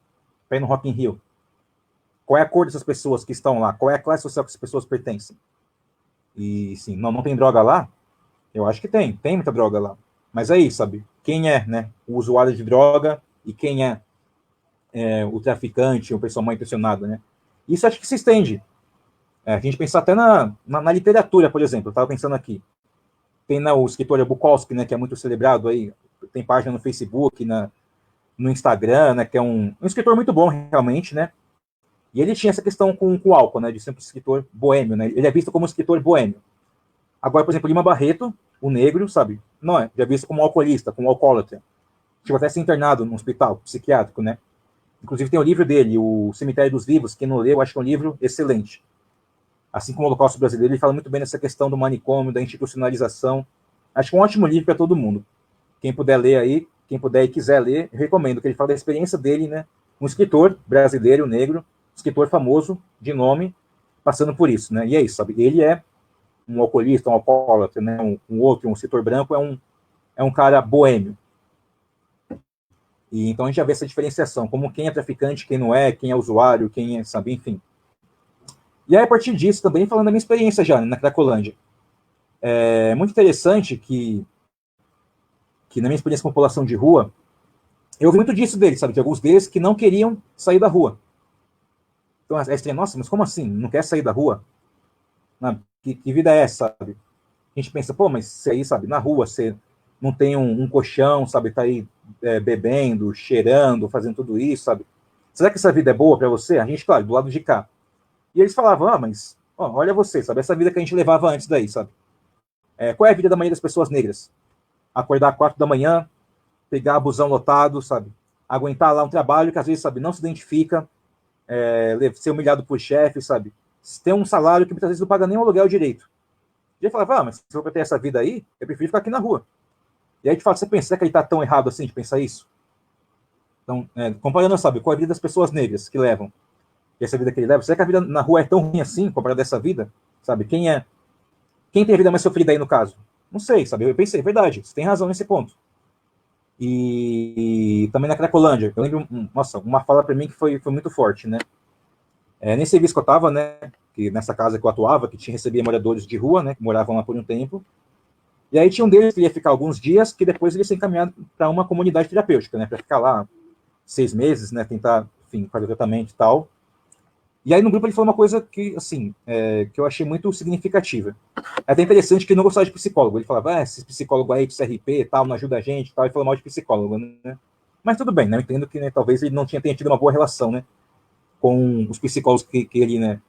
Para ir no Rock in Rio? Qual é a cor dessas pessoas que estão lá? Qual é a classe social que essas pessoas pertencem? E, sim, não tem droga lá? Eu acho que tem muita droga lá. Mas aí, sabe, quem é, né, o usuário de droga e quem é o traficante, o pessoal mal intencionado, né? Isso acho que se estende. A gente pensar até na literatura, por exemplo. Eu estava pensando aqui. Tem o escritor Bukowski, né, que é muito celebrado aí, tem página no Facebook, no Instagram, né, que é um escritor muito bom, realmente, né? E ele tinha essa questão com o álcool, né, de ser um escritor boêmio, né? Ele é visto como um escritor boêmio. Agora, por exemplo, Lima Barreto, o negro, sabe? Não é, já é visto como um alcoolista, como um alcoólatra. Chegou até a ser internado num hospital psiquiátrico, né? Inclusive tem o livro dele, O Cemitério dos Vivos, quem não leu, acho que é um livro excelente. Assim como o Holocausto Brasileiro, ele fala muito bem nessa questão do manicômio, da institucionalização. Acho que é um ótimo livro para todo mundo. Quem puder ler aí, quem puder e quiser ler, eu recomendo, que ele fala da experiência dele, né? Um escritor brasileiro, negro, escritor famoso, de nome, passando por isso, né? E é isso, sabe? Ele é um alcoolista, um alcoólatra, né? Um escritor branco, é um cara boêmio. E então a gente já vê essa diferenciação, como quem é traficante, quem não é, quem é usuário, quem é, sabe, enfim. E aí, a partir disso, também falando da minha experiência já, né, na Cracolândia. É muito interessante que na minha experiência com população de rua, eu ouvi muito disso deles, sabe? De alguns deles que não queriam sair da rua. Então, é estranho, nossa, mas como assim? Não quer sair da rua? Que vida é essa, sabe? A gente pensa, pô, mas você aí, sabe, na rua, você não tem um colchão, sabe? Tá aí bebendo, cheirando, fazendo tudo isso, sabe? será que essa vida é boa para você? A gente, claro, do lado de cá. E eles falavam, mas olha você, sabe, essa vida que a gente levava antes daí, sabe? Qual é a vida da maioria das pessoas negras? Acordar às 4 da manhã, pegar busão lotado, sabe? Aguentar lá um trabalho que às vezes, sabe, não se identifica, ser humilhado por chefe, sabe? Ter um salário que muitas vezes não paga nem o aluguel direito. E ele falava, mas se eu for ter essa vida aí, eu prefiro ficar aqui na rua. E aí a gente fala, você pensa, será que ele tá tão errado assim de pensar isso? Então, comparando, sabe, com a vida das pessoas negras que levam, e essa vida que ele leva, será que a vida na rua é tão ruim assim, comparada a essa vida? Sabe, quem tem a vida mais sofrida aí no caso? Não sei, sabe, eu pensei, verdade, você tem razão nesse ponto. E também na Cracolândia, eu lembro, nossa, uma fala para mim que foi muito forte, né? Nesse serviço que eu tava, né, que nessa casa que eu atuava, que recebia moradores de rua, né, que moravam lá por um tempo, e aí tinha um deles que ia ficar alguns dias, que depois ele ia ser encaminhado para uma comunidade terapêutica, né, para ficar lá 6 meses, né, tentar, enfim, fazer tratamento e tal. E aí no grupo ele falou uma coisa que, assim, que eu achei muito significativa. É até interessante que ele não gostava de psicólogo. Ele falava, esse psicólogo aí de CRP e tal, não ajuda a gente e tal, e falou mal de psicólogo, né? Mas tudo bem, né? Eu entendo que, né, talvez ele não tenha tido uma boa relação, né, com os psicólogos que ele, né,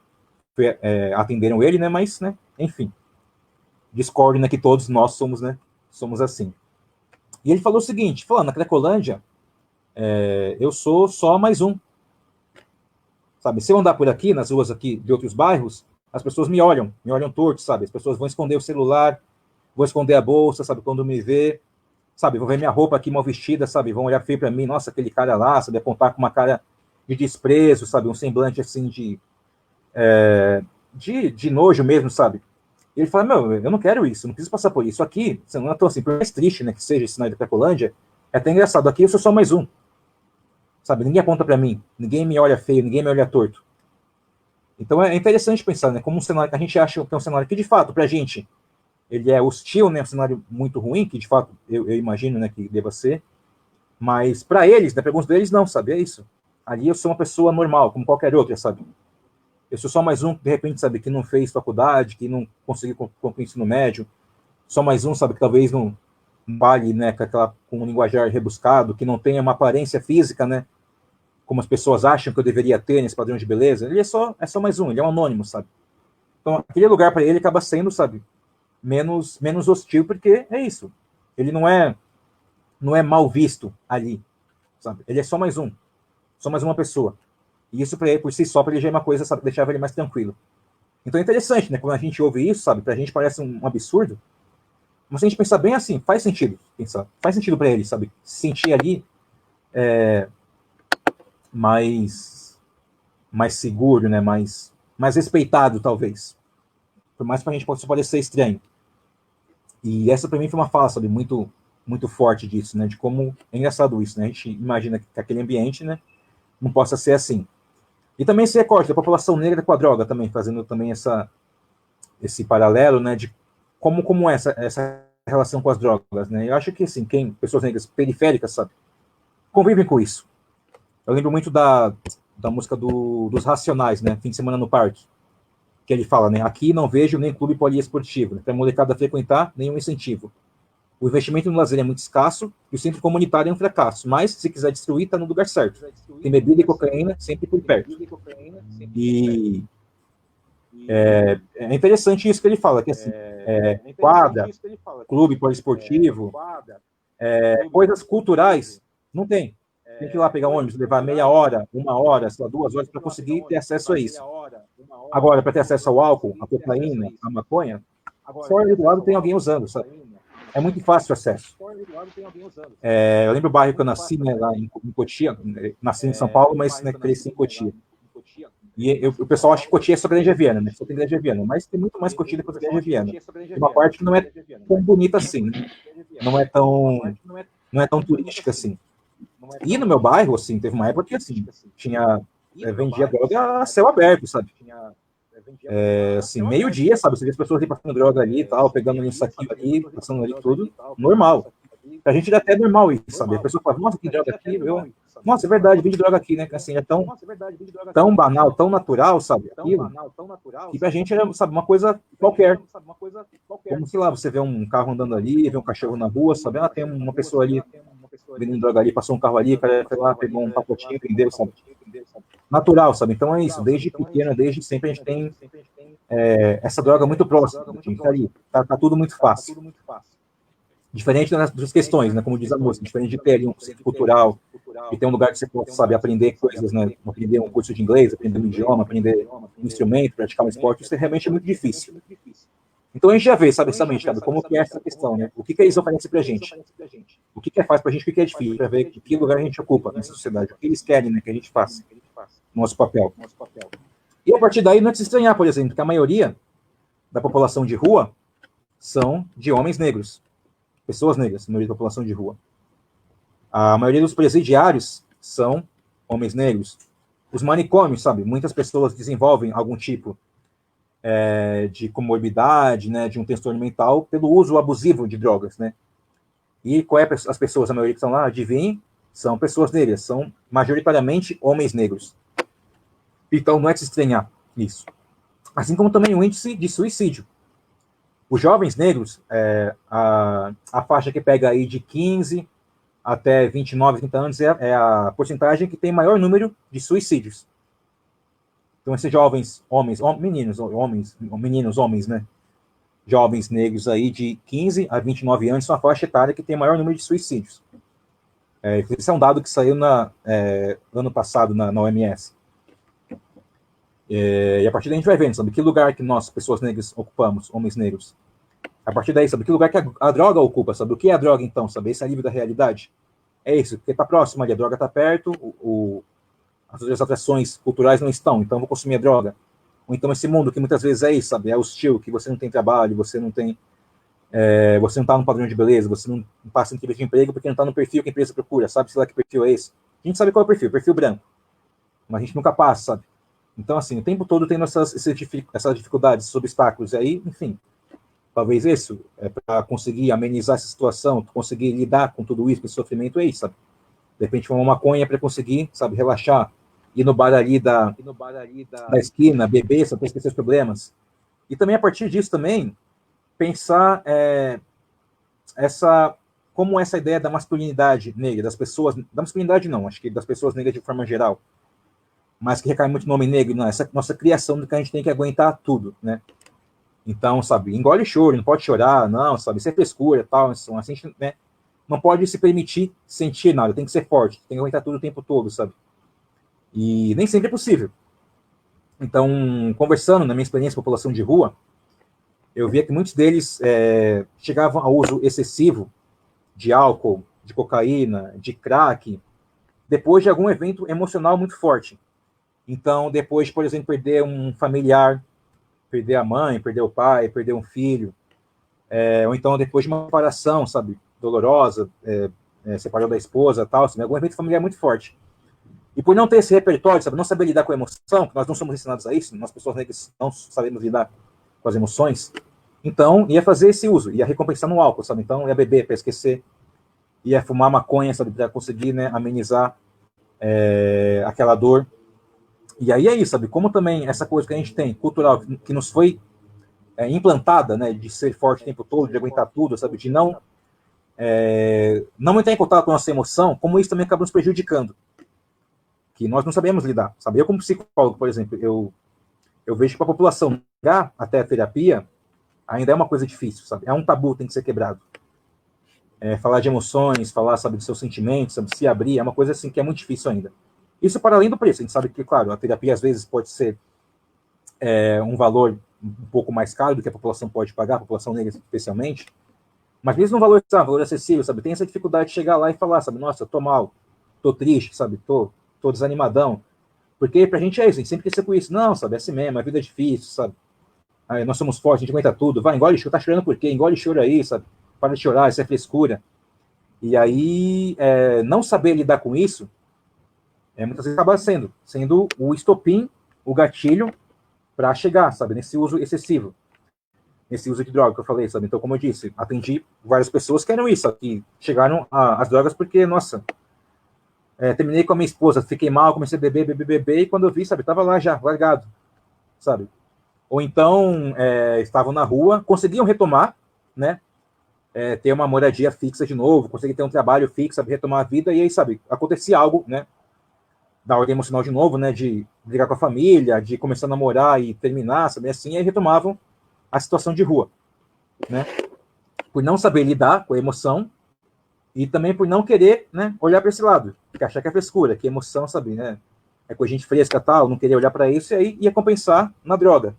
atenderam ele, né, mas, né, enfim. Discordo, né, que todos nós somos, né, somos assim. E ele falou o seguinte, falando, na Cracolândia, eu sou só mais um. Sabe, se eu andar por aqui, nas ruas aqui de outros bairros, as pessoas me olham torto, sabe? As pessoas vão esconder o celular, vão esconder a bolsa, sabe? Quando me vê, sabe? Vão ver minha roupa aqui mal vestida, sabe? Vão olhar feio para mim, nossa, aquele cara lá, sabe? Apontar com uma cara de desprezo, sabe? Um semblante assim de nojo mesmo, sabe? E ele fala, meu, eu não quero isso, não preciso passar por isso. Aqui, você não é tão assim, por mais triste, né, que seja esse cenário da Cracolândia, é até engraçado. Aqui eu sou só mais um. Sabe, ninguém aponta para mim, ninguém me olha feio, ninguém me olha torto. Então é interessante pensar, né, como um cenário que a gente acha que é um cenário que, de fato, pra gente, ele é hostil, né, um cenário muito ruim, que, de fato, eu imagino, né, que deva ser, mas para eles, né, para alguns deles, não, sabe, é isso. Ali eu sou uma pessoa normal, como qualquer outra, sabe. Eu sou só mais um, de repente, sabe, que não fez faculdade, que não conseguiu concluir o ensino médio, só mais um, sabe, que talvez não fale, né, com um linguajar rebuscado, que não tenha uma aparência física, né, como as pessoas acham que eu deveria ter nesse padrão de beleza. Ele é só mais um, ele é um anônimo, sabe? Então, aquele lugar para ele acaba sendo, sabe, menos hostil, porque é isso. Ele não é mal visto ali, sabe? Ele é só mais uma pessoa. E isso para ele, por si só, para ele já é uma coisa, sabe, que deixava ele mais tranquilo. Então é interessante, né? Quando a gente ouve isso, sabe, pra gente parece um absurdo, mas se a gente pensar bem assim, faz sentido pensar. Faz sentido para ele, sabe? Se sentir ali mais seguro, né? Mais respeitado, talvez. Por mais que a gente possa parecer estranho. E essa para mim foi uma fala, sabe, muito, muito forte disso, né? De como é engraçado isso, né? A gente imagina que aquele ambiente, né, não possa ser assim. E também esse recorte da população negra com a droga também, fazendo também esse paralelo, né, de como é essa relação com as drogas, né? Eu acho que, assim, pessoas negras periféricas, sabe, convivem com isso. Eu lembro muito da música dos Racionais, né, Fim de Semana no Parque, que ele fala, né, aqui não vejo nem clube poliesportivo, né, para a molecada frequentar, nenhum incentivo. O investimento no lazer é muito escasso e o centro comunitário é um fracasso, mas se quiser destruir, está no lugar certo. Tem bebida e cocaína sempre por perto. E é interessante isso que ele fala, que assim, quadra, clube poliesportivo, coisas culturais, não tem. Tem que ir lá pegar um ônibus, levar meia hora, 1 hora, 2 horas para conseguir ter acesso a isso. Agora, para ter acesso ao álcool, à cocaína, à maconha, fora ali do lado tem alguém usando, sabe? É muito fácil o acesso. Eu lembro o bairro que eu nasci, né, lá em Cotia, nasci em São Paulo, mas, né, cresci em Cotia. E o pessoal acha que Cotia é só Grande Viana, né? Só tem Grande Viana, mas tem muito mais Cotia depois da Grande Viana. Tem uma parte que não é tão bonita assim, né? Não é tão turística assim. E no meu bairro, assim, teve uma época que, assim, vendia droga a céu aberto, sabe? Assim, meio-dia, sabe? Você vê as pessoas ali passando droga ali e tal, pegando um saquinho ali, passando ali tudo, normal. Pra gente é até normal isso, sabe? A pessoa fala, nossa, que droga aqui, nossa, é verdade, vende droga aqui, né? Assim, é tão banal, tão natural, sabe? Aquilo, que pra gente era, sabe, uma coisa qualquer. Como, sei lá, você vê um carro andando ali, vê um cachorro na rua, sabe? Tem uma pessoa ali vendendo droga ali, passou um carro ali, o cara foi lá, pegou um pacotinho, vendeu, sabe? Natural, sabe? Então é isso, desde pequeno, desde sempre a gente tem essa droga muito próxima, a gente tá ali, tá tudo muito fácil. Diferente das questões, né? Como diz a música, diferente de ter ali um centro cultural, e ter um lugar que você possa, sabe, aprender coisas, né? Aprender um curso de inglês, aprender um idioma, aprender um instrumento, praticar um esporte, isso realmente é muito difícil. Então a gente já vê, sabe, como que é essa questão, né? O que eles oferecem pra gente? O que é fácil pra gente, o que é difícil, para ver que lugar a gente ocupa nessa sociedade, o que eles querem, né, que a gente faça, nosso papel. E a partir daí não é de se estranhar, por exemplo, que a maioria da população de rua são de homens negros, pessoas negras, a maioria da população de rua. A maioria dos presidiários são homens negros. Os manicômios, sabe, muitas pessoas desenvolvem algum tipo de comorbidade, né, de um transtorno mental pelo uso abusivo de drogas, né? E qual é as pessoas, a maioria que estão lá, adivinhem, são pessoas negras, são majoritariamente homens negros. Então não é de se estranhar isso. Assim como também o índice de suicídio. Os jovens negros, a faixa que pega aí de 15 até 29, 30 anos é a porcentagem que tem maior número de suicídios. Então esses jovens homens, né? Jovens negros aí de 15 a 29 anos são a faixa etária que tem maior número de suicídios. Esse é um dado que saiu ano passado na OMS. E a partir daí a gente vai vendo, sabe, que lugar que nós, pessoas negras, ocupamos, homens negros. A partir daí, sabe, que lugar que a droga ocupa, sabe, o que é a droga então, sabe, esse é nível da realidade. É isso, porque tá próximo ali, a droga tá perto, as outras atrações culturais não estão, então eu vou consumir a droga. Ou então esse mundo que muitas vezes é isso, sabe, é hostil, que você não tem trabalho, você não tá no padrão de beleza, você não passa em entrevista de emprego porque não tá no perfil que a empresa procura, sabe, sei lá que perfil é esse. A gente sabe qual é o perfil branco, mas a gente nunca passa, sabe. Então, assim, o tempo todo tendo essas dificuldades, esses obstáculos, e aí, enfim, talvez isso, para conseguir amenizar essa situação, conseguir lidar com tudo isso, com esse sofrimento, é isso, sabe? De repente, uma maconha para conseguir, sabe, relaxar, ir no bar ali da esquina, beber, sabe, para esquecer os problemas. E também, a partir disso, também, pensar como essa ideia da masculinidade negra, das pessoas, da masculinidade não, acho que das pessoas negras de forma geral, mas que recai muito no homem negro, não, essa nossa criação de que a gente tem que aguentar tudo, né? Então, sabe, engole choro, não pode chorar, não, sabe, isso é frescura, tal, assim, né? Não pode se permitir sentir nada, tem que ser forte, tem que aguentar tudo o tempo todo, sabe? E nem sempre é possível. Então, conversando na minha experiência com a população de rua, eu via que muitos deles chegavam ao uso excessivo de álcool, de cocaína, de crack, depois de algum evento emocional muito forte. Então, depois, por exemplo, perder um familiar, perder a mãe, perder o pai, perder um filho, ou então depois de uma separação, sabe, dolorosa, separou da esposa, tal, sabe, algum evento familiar muito forte. E por não ter esse repertório, sabe, não saber lidar com a emoção, que nós não somos ensinados a isso, nós pessoas negras não sabemos lidar com as emoções, então ia fazer esse uso, ia recompensar no álcool, sabe, então ia beber para esquecer, ia fumar maconha, sabe, para conseguir, né, amenizar aquela dor. E aí é isso, sabe? Como também essa coisa que a gente tem, cultural, que nos foi implantada, né? De ser forte o tempo todo, de aguentar tudo, sabe? De não entrar em contato com a nossa emoção, como isso também acaba nos prejudicando. Que nós não sabemos lidar, sabe? Eu como psicólogo, por exemplo, eu vejo que para a população chegar até a terapia ainda é uma coisa difícil, sabe? É um tabu, tem que ser quebrado. Falar de emoções, falar, sabe, dos seus sentimentos, sabe? Se abrir, é uma coisa assim que é muito difícil ainda. Isso para além do preço, a gente sabe que, claro, a terapia às vezes pode ser um valor um pouco mais caro do que a população pode pagar, a população negra especialmente, mas mesmo um valor acessível, sabe, tem essa dificuldade de chegar lá e falar, sabe, nossa, eu tô mal, tô triste, sabe, tô desanimadão, porque pra gente é isso, a gente sempre quer ser com isso, não, sabe, é assim mesmo, a vida é difícil, sabe, aí, nós somos fortes, a gente aguenta tudo, vai, engole choro, tá chorando por quê? Engole choro aí, sabe, para de chorar, isso é frescura, e aí, não saber lidar com isso, muitas vezes acaba sendo o estopim, o gatilho para chegar, sabe, nesse uso excessivo, nesse uso de droga que eu falei, sabe? Então, como eu disse, atendi várias pessoas que eram isso, que chegaram às drogas porque, nossa, terminei com a minha esposa, fiquei mal, comecei a beber, e quando eu vi, sabe, tava lá já, largado, sabe? Ou então, estavam na rua, conseguiam retomar, né? ter uma moradia fixa de novo, conseguir ter um trabalho fixo, sabe, retomar a vida, e aí, sabe, acontecia algo, né, da ordem emocional de novo, né, de brigar com a família, de começar a namorar e terminar, sabe, assim, e aí retomavam a situação de rua, né, por não saber lidar com a emoção e também por não querer, né, olhar para esse lado, porque achar que é frescura, que emoção, sabe, né, é coisa de gente fresca tal, não querer olhar para isso, e aí ia compensar na droga.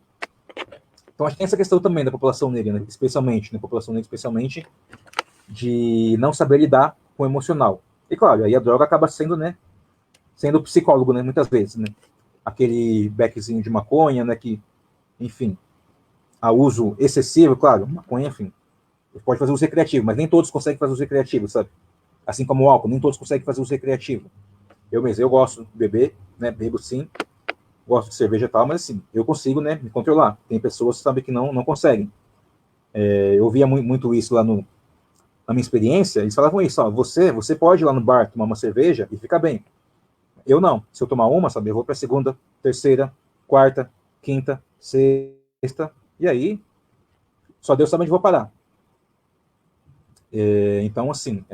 Então, acho que tem essa questão também da população negra, né, especialmente, né, população negra especialmente, de não saber lidar com o emocional. E, claro, aí a droga acaba sendo, né, sendo psicólogo, né, muitas vezes, né, aquele beckzinho de maconha, né, que, enfim, a uso excessivo, claro, maconha, enfim, pode fazer uso recreativo, mas nem todos conseguem fazer uso recreativo, sabe? Assim como o álcool, nem todos conseguem fazer uso recreativo. Eu mesmo, eu gosto de beber, né, bebo sim, gosto de cerveja e tal, mas assim, eu consigo, né, me controlar. Tem pessoas, sabe, que não conseguem. Eu via muito isso lá na minha experiência, eles falavam isso, ó, você pode ir lá no bar tomar uma cerveja e ficar bem. Eu não. Se eu tomar uma, sabe, eu vou para segunda, terceira, quarta, quinta, sexta, e aí só Deus sabe onde vou parar. Então, assim,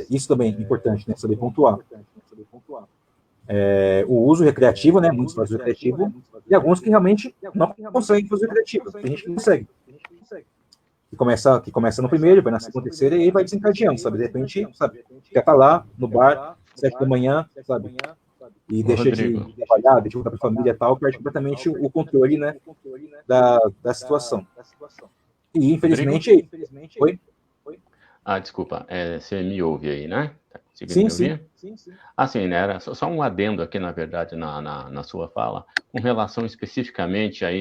isso também é importante, né, saber pontuar. O uso recreativo, né, muitos fazem uso recreativo, e alguns que realmente não conseguem fazer uso recreativo. Tem gente que consegue. Que começa no primeiro, vai na segunda, terceira, e aí vai desencadeando, sabe? De repente, sabe, já tá lá no bar, 7 da manhã, sabe? E deixa de trabalhar, deixa de voltar para a família e tal, perde completamente o controle, né, da situação. E, infelizmente... Oi?
Desculpa, você me ouve aí, né? Tá conseguindo me ouvir? Sim. Assim, né, era só um adendo aqui, na verdade, na sua fala, com relação especificamente a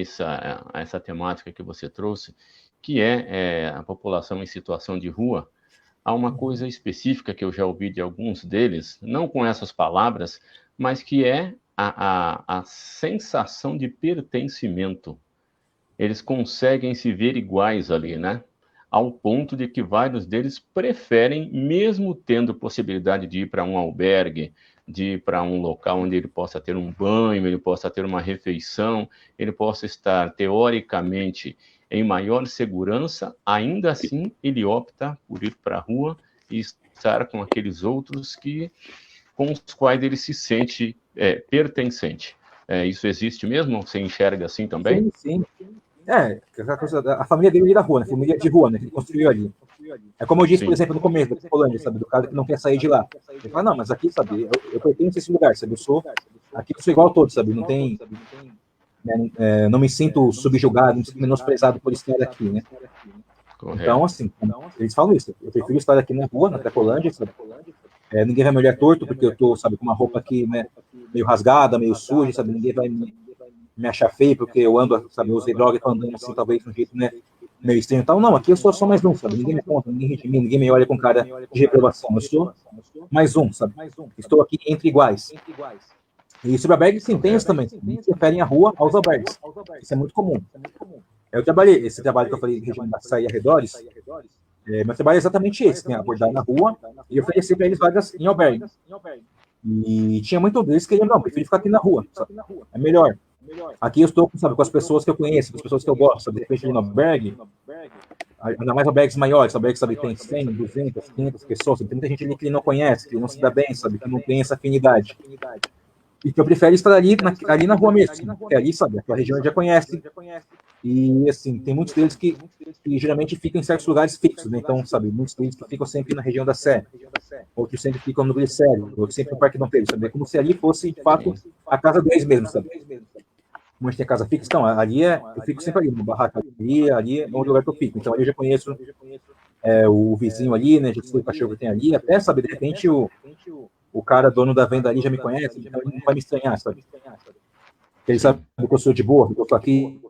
essa temática que você trouxe, que é a população em situação de rua. Há uma coisa específica que eu já ouvi de alguns deles, não com essas palavras, mas que é a sensação de pertencimento. Eles conseguem se ver iguais ali, né? Ao ponto de que vários deles preferem, mesmo tendo possibilidade de ir para um albergue, de ir para um local onde ele possa ter um banho, ele possa ter uma refeição, ele possa estar, teoricamente, em maior segurança, ainda assim ele opta por ir para a rua e estar com aqueles outros com os quais ele se sente pertencente. Isso existe mesmo? Você enxerga assim também?
Sim. A família dele da rua, né? Família de rua, né? Que ele construiu ali. É como eu disse, por exemplo, no começo da Polônia, sabe? Do cara que não quer sair de lá. Ele fala, não, mas aqui, sabe? Eu pertenço a esse lugar, sabe? Aqui eu sou igual a todos, sabe? Não tem... não me sinto subjugado, não me sinto menosprezado por estar aqui, né? Correto. Então, assim, eles falam isso. Eu prefiro estar aqui na rua, na Cracolândia, sabe? Ninguém vai me olhar torto porque eu tô, sabe, com uma roupa aqui, né, meio rasgada, meio suja, sabe? Ninguém vai me achar feio porque eu ando, sabe, eu usei droga e tô andando assim, talvez de um jeito, né, meio estranho e tal. Não, aqui eu sou só mais um, sabe? Ninguém me conta, ninguém ri de mim, ninguém me olha com cara de reprovação. Eu sou mais um, sabe? Estou aqui entre iguais. E sobre albergues, sim, tem isso também. Eles preferem a rua aos albergues. Isso é muito comum. Eu trabalhei, esse trabalho que eu falei, região da Saia Arredores, meu trabalho é exatamente esse, né? Abordar na rua e oferecer para eles vagas em albergue. E tinha muito deles que queriam, não, prefiro ficar aqui na rua, sabe? É melhor. Aqui eu estou, sabe, com as pessoas que eu conheço, com as pessoas que eu gosto, sabe? De repente ali no albergue, ainda mais albergues maiores, albergues, sabe, tem 100, 200, 500 pessoas, tem muita gente ali que ele não conhece, que ele não se dá bem, sabe, que não tem essa afinidade. E que eu prefiro estar ali na rua mesmo, porque ali, sabe, a região já conhece. E, assim, tem muitos deles que geralmente ficam em certos lugares fixos, né? Então, sabe, muitos deles que ficam sempre na região da Sé, outros sempre ficam no Glicério, outros sempre no Parque Dom Pedro, sabe? É como se ali fosse, de fato, a casa deles mesmo, sabe? Como a gente tem casa fixa, então, ali eu fico sempre ali, no barraco ali é o lugar que eu fico. Então, ali eu já conheço o vizinho ali, né? Já sei o cachorro que tem ali, até, sabe, de repente o cara, dono da venda ali, já me conhece, então ele não vai me estranhar, sabe? Ele sabe que eu sou de boa, que eu tô aqui,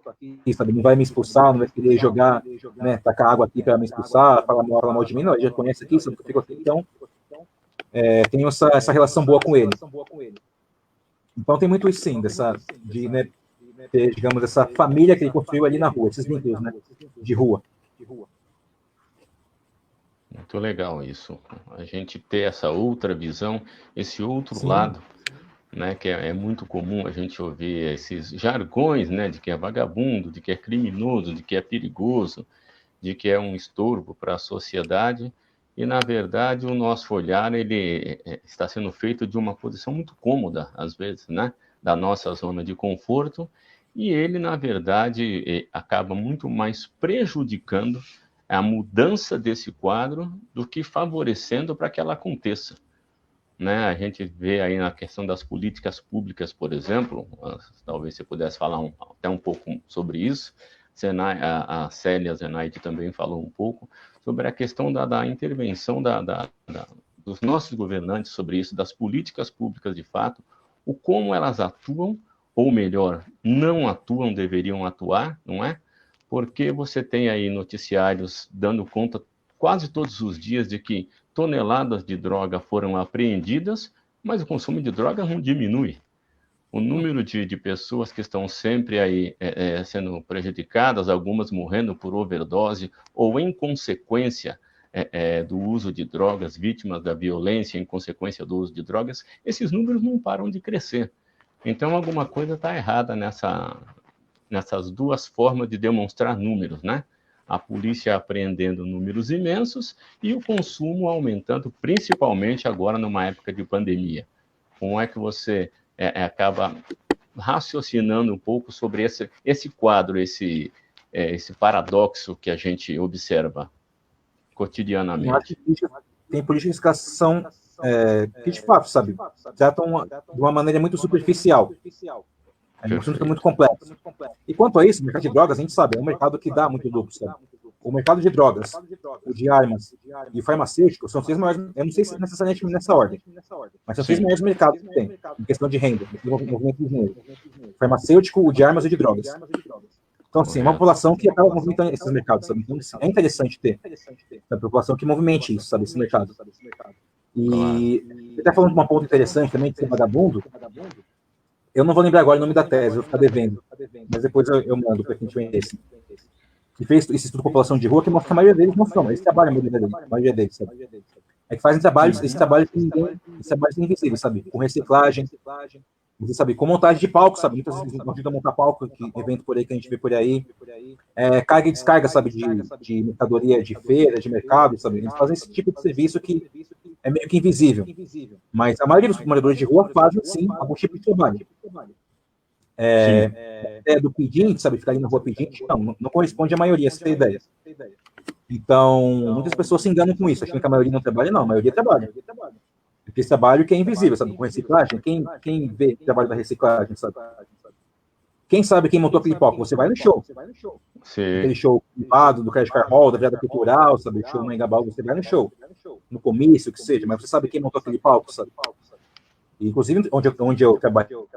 sabe? Não vai me expulsar, não vai querer jogar, né? Tacar água aqui para me expulsar, falar mal de mim, não, ele já conhece aqui, sabe que eu fico aqui, então tenho essa relação boa com ele. Então tem muito isso sim, né, ter, digamos, essa família que ele construiu ali na rua, esses vínculos, né? De rua.
Muito legal isso. A gente ter essa outra visão, esse outro
Sim.
lado, né, que é muito comum a gente ouvir esses jargões, né, de que é vagabundo, de que é criminoso, de que é perigoso, de que é um estorvo para a sociedade, e, na verdade, o nosso olhar ele está sendo feito de uma posição muito cômoda, às vezes, né? Da nossa zona de conforto, e ele, na verdade, acaba muito mais prejudicando a mudança desse quadro do que favorecendo para que ela aconteça. Né? A gente vê aí na questão das políticas públicas, por exemplo, talvez você pudesse falar até um pouco sobre isso. A Célia Zenaide também falou um pouco sobre a questão da intervenção dos nossos governantes sobre isso, das políticas públicas de fato, o como elas atuam, ou melhor, não atuam, deveriam atuar, não é? Porque você tem aí noticiários dando conta quase todos os dias de que toneladas de droga foram apreendidas, mas o consumo de droga não diminui. O número de pessoas que estão sempre aí sendo prejudicadas, algumas morrendo por overdose ou em consequência do uso de drogas, vítimas da violência em consequência do uso de drogas, esses números não param de crescer. Então, alguma coisa está errada nessas duas formas de demonstrar números, né? A polícia apreendendo números imensos e o consumo aumentando, principalmente agora numa época de pandemia. Como é que você acaba raciocinando um pouco sobre esse quadro, esse paradoxo que a gente observa cotidianamente?
Tem políticas que são, que de fato, sabe, tratam de uma maneira muito superficial. É um assunto muito complexo. E quanto a isso, o mercado de drogas, a gente sabe, é um mercado que dá muito lucro, sabe? O mercado de drogas, o de armas e o farmacêutico são os três maiores, eu não sei se necessariamente nessa ordem, mas são os três maiores mercados que tem, em questão de renda, em movimento de dinheiro. O farmacêutico, o de armas e o de drogas. Então, assim, é uma população que acaba movimentando esses mercados, sabe? Então, é interessante ter a população que movimente isso, sabe? Esse mercado. E você está falando de uma ponta interessante também, de ser vagabundo. Eu não vou lembrar agora o nome da tese, vou ficar devendo. Mas depois eu mando para quem tiver interesse. Que fez esse estudo de população de rua, que mostra que a maioria deles não são. Eles trabalham, a maioria deles, sabe? É que fazem trabalhos, esse trabalho que ninguém, esse trabalho é invisível, sabe? Com reciclagem, você sabe, com montagem de palco, sabe? Muitas vezes ajudam a montar palco, que evento por aí que a gente vê por aí. Carga e descarga, sabe? De mercadoria, de feira, de mercado, sabe? Eles fazem esse tipo de serviço que é meio que invisível. Mas a maioria dos moradores de rua fazem, sim, algum tipo de trabalho. Do pedinte, sabe? Ficar ali na rua pedinte, não corresponde à maioria, você tem ideia. Então, muitas pessoas se enganam com isso, achando que a maioria não trabalha. Não, a maioria trabalha. Porque esse trabalho que é invisível, sabe? Com reciclagem, quem vê o trabalho da reciclagem, sabe? Quem sabe quem montou aquele palco? Você vai no show.
Sim.
Aquele show privado, do Credit Card Hall, da Virada Cultural, sabe? Show no Engabaú, você vai no show. No comício, o que seja, mas você sabe quem montou aquele palco, sabe? E, inclusive, onde eu trabalho,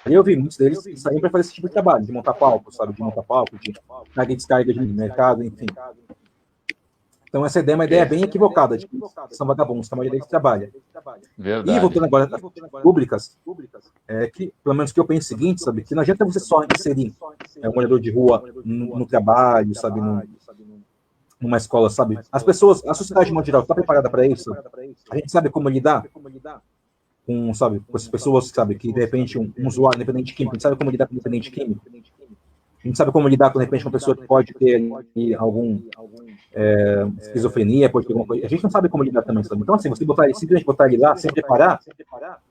eu vi muitos deles saírem para fazer esse tipo de trabalho, de montar palco, sabe? De montar palco, de carga e descarga de mercado, enfim. Então, essa ideia é uma ideia bem equivocada, de que são vagabundos, que a maioria deles trabalha.
Verdade.
E voltando agora às públicas, que, pelo menos que eu penso o seguinte, sabe? Que não adianta você só inserir um morador de rua no trabalho, sabe? Numa escola, sabe? As pessoas, a sociedade de modo geral, está preparada para isso? A gente sabe como lidar com, sabe, com essas pessoas, sabe, que de repente um usuário independente químico, a gente sabe como lidar com um independente químico, a gente sabe como lidar com, de repente, uma pessoa que pode ter algum esquizofrenia, pode ter alguma coisa, a gente não sabe como lidar também, sabe? Então, assim, você simplesmente botar ele lá, sem preparar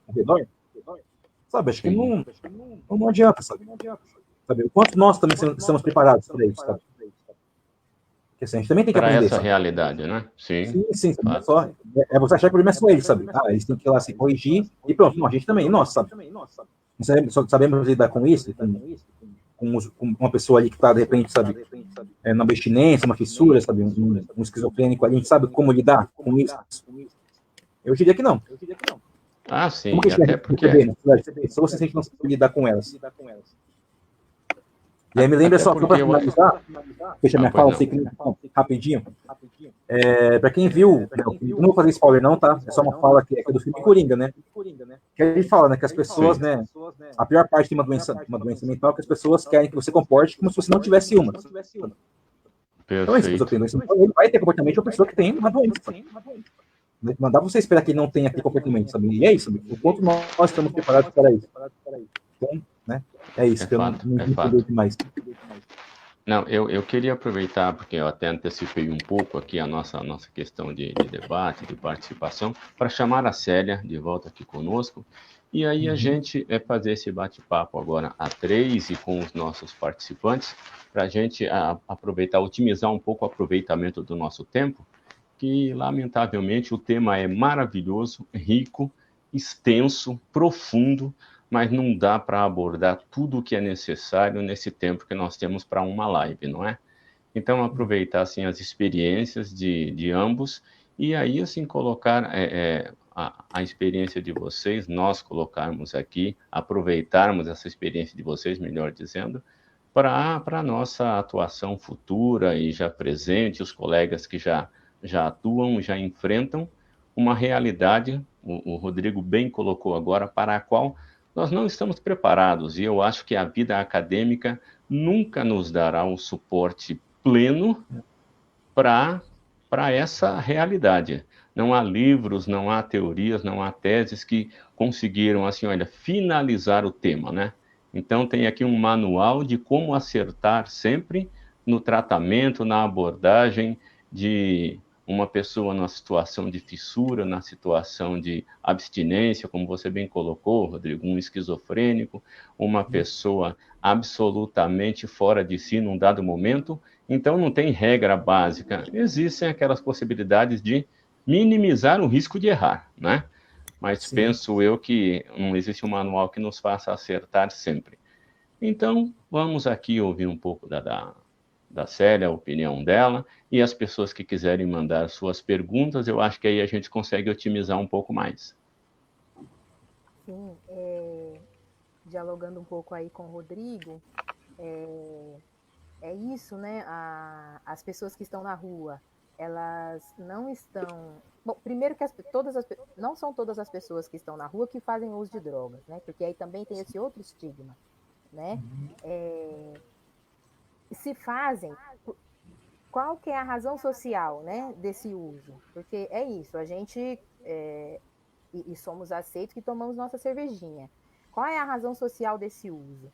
ao redor, sabe, acho que não adianta, sabe? O quanto nós também estamos preparados para isso, sabe? Porque assim, a gente também tem que aprender.
Para essa realidade, né? Sim.
Sim, claro. Só, você achar que o problema é só eles, sabe? Eles têm que ir lá se corrigir e pronto. Não, a gente também, nós, sabe? Sabemos lidar com isso, com uma pessoa ali que está, de repente, sabe, na abstinência, uma fissura, sabe? Um esquizofrênico ali, a gente sabe como lidar com isso? Eu diria que não.
Sim,
como que
até porque...
pessoas se a gente não sabe lidar com elas. E aí me lembra só, para finalizar, fecha minha fala, rapidinho. Para quem viu, não vou fazer spoiler não, tá? É só uma fala que é do filme Coringa, né? Que a gente fala, né, que as pessoas, né, a pior parte de uma doença mental é que as pessoas querem que você comporte como se você não tivesse uma. Então, se você tem doença mental, ele vai ter comportamento de uma pessoa que tem uma doença. Não dá pra você esperar que ele não tenha aquele comportamento, sabe? E é isso, sabe? O quanto nós estamos preparados para isso. Então, né? É isso, que eu não entendo demais.
Não, eu queria aproveitar, porque eu até antecipei um pouco aqui a nossa questão de debate, de participação, para chamar a Célia de volta aqui conosco, e aí a gente fazer esse bate-papo agora a três e com os nossos participantes, para a gente aproveitar, otimizar um pouco o aproveitamento do nosso tempo, que lamentavelmente o tema é maravilhoso, rico, extenso, profundo, mas não dá para abordar tudo o que é necessário nesse tempo que nós temos para uma live, não é? Então, aproveitar assim, as experiências de ambos e aí assim colocar a experiência de vocês, nós colocarmos aqui, aproveitarmos essa experiência de vocês, melhor dizendo, para a nossa atuação futura e já presente, os colegas que já atuam, já enfrentam uma realidade, o Rodrigo bem colocou agora, para a qual nós não estamos preparados, e eu acho que a vida acadêmica nunca nos dará o suporte pleno para essa realidade. Não há livros, não há teorias, não há teses que conseguiram, assim, olha, finalizar o tema, né? Então, tem aqui um manual de como acertar sempre no tratamento, na abordagem de uma pessoa na situação de fissura, na situação de abstinência, como você bem colocou, Rodrigo, um esquizofrênico, uma pessoa absolutamente fora de si num dado momento. Então, não tem regra básica. Existem aquelas possibilidades de minimizar o risco de errar, né? Mas sim, penso eu que não existe um manual que nos faça acertar sempre. Então, vamos aqui ouvir um pouco da Célia, a opinião dela, e as pessoas que quiserem mandar suas perguntas, eu acho que aí a gente consegue otimizar um pouco mais.
Sim, dialogando um pouco aí com o Rodrigo, é isso, né? As pessoas que estão na rua, elas não estão... Bom, primeiro que não são todas as pessoas que estão na rua que fazem uso de drogas, né? Porque aí também tem esse outro estigma, né? Se fazem... Qual que é a razão social, né, desse uso? Porque é isso, a gente... e somos aceitos que tomamos nossa cervejinha. Qual é a razão social desse uso?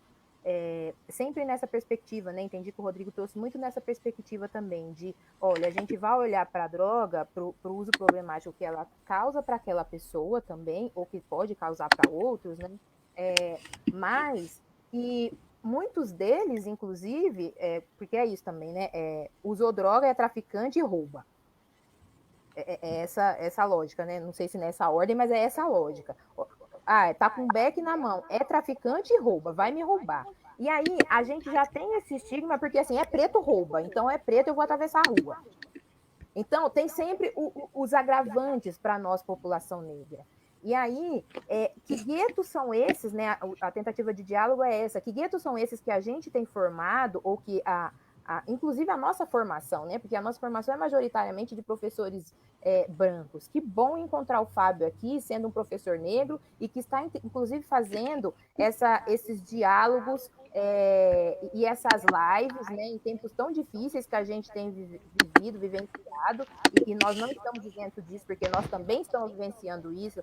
Sempre nessa perspectiva, né? Entendi que o Rodrigo trouxe muito nessa perspectiva também, de, olha, a gente vai olhar para a droga, para o uso problemático que ela causa para aquela pessoa também, ou que pode causar para outros, né? Mas que muitos deles, inclusive, porque é isso também, né? Usou droga, é traficante e rouba. Essa lógica, né? Não sei se nessa ordem, mas é essa a lógica. Tá com um beck na mão, é traficante e rouba, vai me roubar. E aí a gente já tem esse estigma, porque assim, é preto, rouba, então é preto, eu vou atravessar a rua. Então tem sempre os agravantes para nós, população negra. E aí, que guetos são esses, né? A tentativa de diálogo é essa, que guetos são esses que a gente tem formado, ou que inclusive a nossa formação, né? Porque a nossa formação é majoritariamente de professores brancos. Que bom encontrar o Fábio aqui, sendo um professor negro, e que está, inclusive, fazendo esses diálogos e essas lives, né? Em tempos tão difíceis que a gente tem vivenciado, e nós não estamos isento disso, porque nós também estamos vivenciando isso.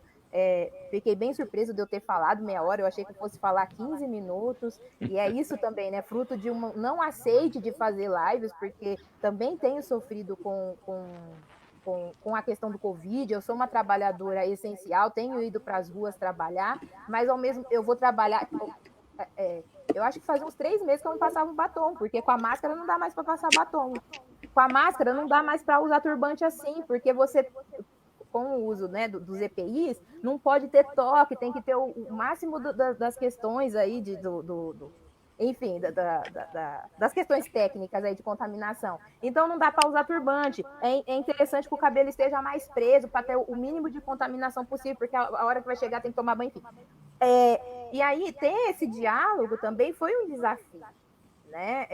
Fiquei bem surpresa de eu ter falado meia hora, eu achei que eu fosse falar 15 minutos, e é isso também, né? Fruto de uma não aceite de fazer lives, porque também tenho sofrido com a questão do Covid. Eu sou uma trabalhadora essencial, tenho ido para as ruas trabalhar, mas ao mesmo eu vou trabalhar... eu acho que faz uns 3 meses que eu não passava um batom, porque com a máscara não dá mais para passar batom. Com a máscara não dá mais para usar turbante assim, porque você... com o uso, né, dos EPIs, não pode ter toque, tem que ter o máximo das questões aí, enfim, das questões técnicas aí de contaminação. Então não dá para usar turbante. É interessante que o cabelo esteja mais preso para ter o mínimo de contaminação possível, porque a hora que vai chegar tem que tomar banho, enfim. E aí ter esse diálogo também foi um desafio, né,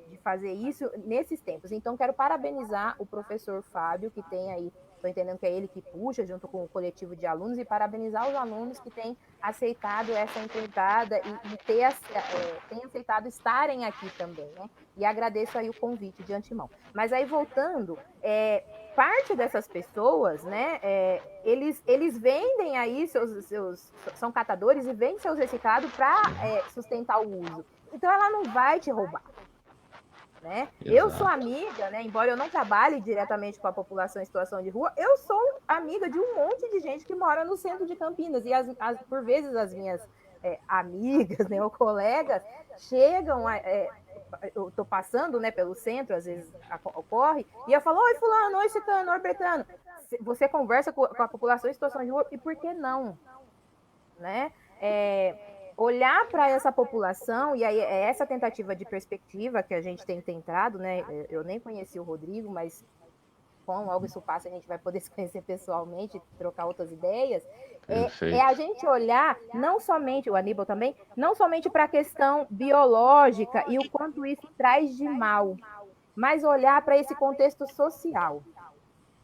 de fazer isso nesses tempos. Então quero parabenizar o professor Fábio, que tem aí, estou entendendo que é ele que puxa junto com o coletivo de alunos, e parabenizar os alunos que têm aceitado essa empreitada e têm aceitado estarem aqui também, né? E agradeço aí o convite de antemão. Mas aí voltando, parte dessas pessoas, né, eles vendem aí são catadores e vendem seus reciclados para sustentar o uso. Então ela não vai te roubar. né? Eu sou amiga, né? Embora eu não trabalhe diretamente com a população em situação de rua, eu sou amiga de um monte de gente que mora no centro de Campinas. E por vezes as minhas amigas, né, ou colegas chegam, eu estou passando, né, pelo centro, às vezes ocorre, e eu falo, oi fulano, oi ciclano, oi betano. Você conversa com a população em situação de rua, e por que não? Né? Olhar para essa população, e aí é essa tentativa de perspectiva que a gente tem tentado, né? Eu nem conheci o Rodrigo, mas com logo isso passa, a gente vai poder se conhecer pessoalmente, trocar outras ideias. É a gente olhar, não somente, o Aníbal também, não somente para a questão biológica e o quanto isso traz de mal, mas olhar para esse contexto social,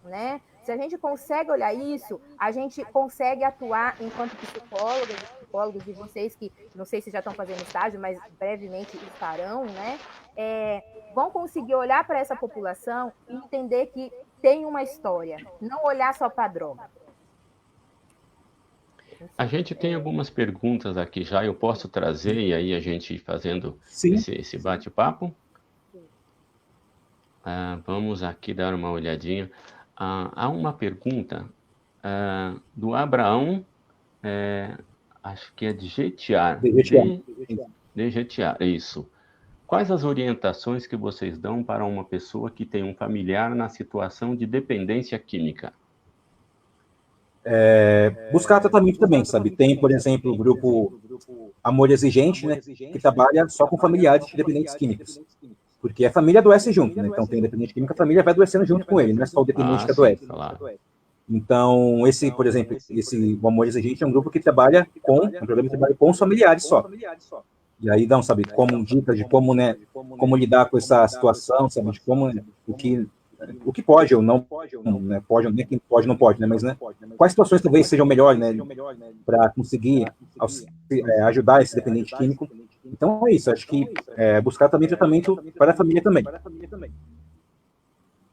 né? Se a gente consegue olhar isso, a gente consegue atuar enquanto psicólogos, e vocês que, não sei se já estão fazendo estágio, mas brevemente estarão, né? Vão conseguir olhar para essa população e entender que tem uma história, não olhar só para a droga.
A gente tem algumas perguntas aqui já, eu posso trazer e aí a gente ir fazendo esse bate-papo? Vamos aqui dar uma olhadinha. Há uma pergunta do Abraão, acho que é de Jetiar. De Jetiar, isso. Quais as orientações que vocês dão para uma pessoa que tem um familiar na situação de dependência química?
Buscar tratamento também, sabe? Tem, por exemplo, o grupo Amor Exigente, né, que trabalha só com familiares de dependentes químicos. Porque a família adoece junto, né? Então tem dependente químico, a família vai adoecendo junto com ele, não é só o dependente que adoece.
Claro.
Então, por exemplo, o Amor Exigente é um grupo que trabalha com os familiares só. E aí dão, sabe, como dicas de como, né, como lidar com essa situação, sabe, de como, né, o que pode ou não, né, pode, nem quem pode não pode, né, mas, né, quais situações talvez sejam melhores, né, para conseguir ajudar esse dependente químico. Então é isso, acho que buscar também tratamento para a família também.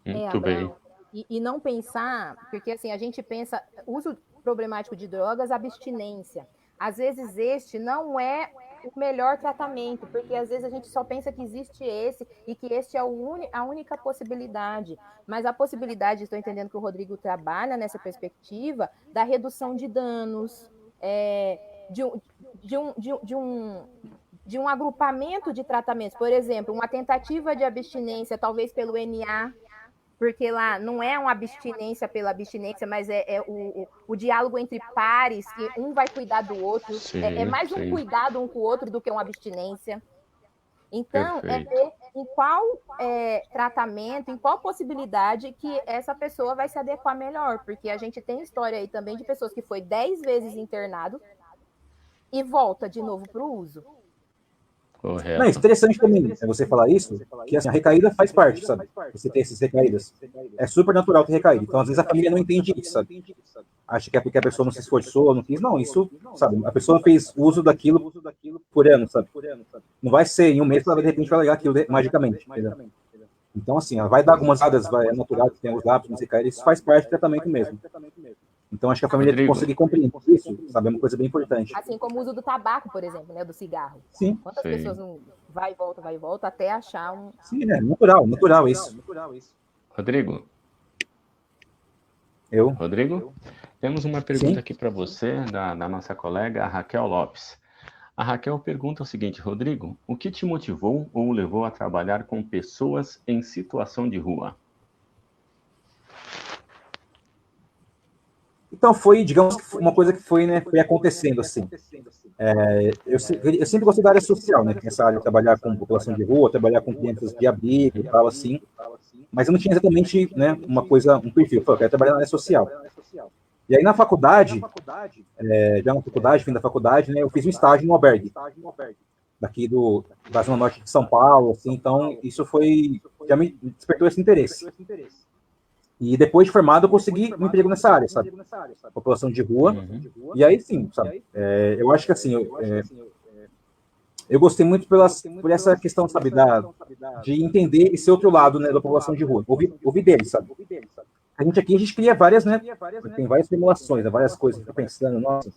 Muito bem.
E não pensar, porque assim, a gente pensa, uso problemático de drogas, abstinência. Às vezes este não é o melhor tratamento, porque às vezes a gente só pensa que existe esse, e que este é a única possibilidade. Mas a possibilidade, estou entendendo que o Rodrigo trabalha nessa perspectiva, da redução de danos, de um agrupamento de tratamentos. Por exemplo, uma tentativa de abstinência, talvez pelo NA, porque lá não é uma abstinência pela abstinência, mas o diálogo entre pares, que um vai cuidar do outro, é mais um cuidado um com o outro do que uma abstinência. Então,
Perfeito.
ver em qual tratamento, em qual possibilidade que essa pessoa vai se adequar melhor, porque a gente tem história aí também de pessoas que foi 10 vezes internado e volta de novo para o uso.
Correto.
Não, é interessante também você falar isso, que assim, a recaída faz parte, sabe? Você ter essas recaídas. É super natural ter recaída. Então, às vezes, a família não entende isso, sabe? Acha que é porque a pessoa não se esforçou, não quis. Não, isso, sabe? A pessoa fez uso daquilo por ano, sabe? Não vai ser em um mês que ela, de repente, vai largar aquilo magicamente. Entendeu? Então, assim, ela vai dar algumas áreas, é natural que tem os lápis, não se cair, isso faz parte do tratamento mesmo. Então, acho que a família tem que conseguir compreender isso, sabe? É uma coisa bem importante.
Assim como o uso do tabaco, por exemplo, né? Do cigarro.
Sim.
Quantas pessoas não vai e volta, até achar um...
Sim, natural isso.
Rodrigo? Rodrigo? Temos uma pergunta aqui para você, da nossa colega Raquel Lopes. A Raquel pergunta o seguinte: Rodrigo, o que te motivou ou levou a trabalhar com pessoas em situação de rua?
Então, digamos, uma coisa que foi acontecendo, assim. Eu sempre gostei da área social, né? Essa área de trabalhar com população de rua, trabalhar com crianças de abrigo e tal, assim. Mas eu não tinha exatamente, né, um perfil. Eu quero trabalhar na área social. E aí, na faculdade, fim da faculdade, né, eu fiz um estágio no albergue, daqui da Zona Norte de São Paulo, assim. Então, isso já me despertou esse interesse. E depois de formado, eu consegui um emprego nessa área, sabe? População de rua. Uhum. E aí, sim, sabe? Eu acho que, assim, eu gostei muito por essa questão, sabe, de entender esse outro lado, né, da população de rua. Ouvir deles, sabe? A gente cria várias, né? Tem várias formulações, várias coisas. Fica pensando, nossa,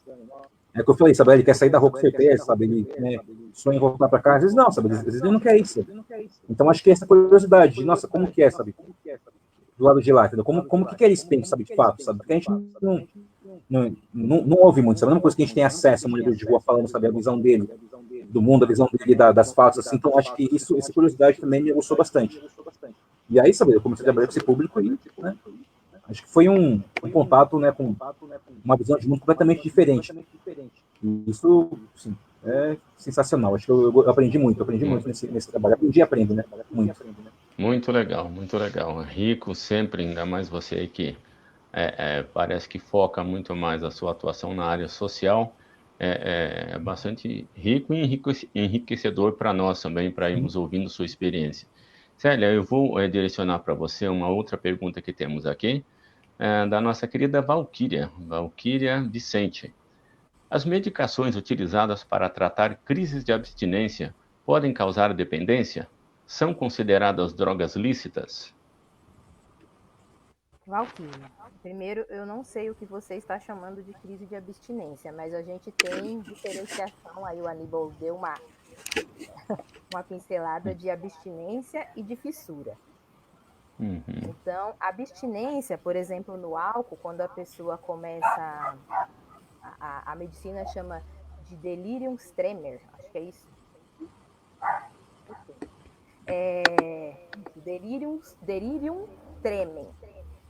É o que eu falei, sabe? Ele quer sair da rua com certeza, sabe? Ele, né, sonha em voltar para casa. Às vezes não, sabe? Às vezes ele não quer isso. Então acho que essa curiosidade de, nossa, como que é, sabe? Do lado de lá, entendeu? Como que eles pensam, sabe? De fato, sabe? Porque a gente não ouve muito, sabe? Não é uma coisa que a gente tem acesso a um morador de rua falando, sabe? A visão dele, do mundo, a visão dele das fatos, assim. Então acho que essa curiosidade também me gostou bastante. E aí, sabe? Eu comecei a trabalhar com esse público e, né? Acho que foi um contato, né, com uma visão de mundo completamente diferente. E isso, sim, é sensacional. Acho que eu aprendi muito nesse trabalho. Aprendi e aprendo, né? Muito.
Muito legal, muito legal. Rico sempre, ainda mais você aí que parece que foca muito mais a sua atuação na área social. É bastante rico e enriquecedor para nós também, para irmos ouvindo sua experiência. Célia, eu vou direcionar para você uma outra pergunta que temos aqui, da nossa querida Valquíria Vicente. As medicações utilizadas para tratar crises de abstinência podem causar dependência? São consideradas drogas lícitas?
Valquíria, primeiro, eu não sei o que você está chamando de crise de abstinência, mas a gente tem diferenciação, aí o Aníbal deu uma pincelada de abstinência e de fissura.
Uhum.
Então, abstinência, por exemplo, no álcool, quando a pessoa começa, a medicina chama de delirium tremens, acho que é isso. Delirium tremens.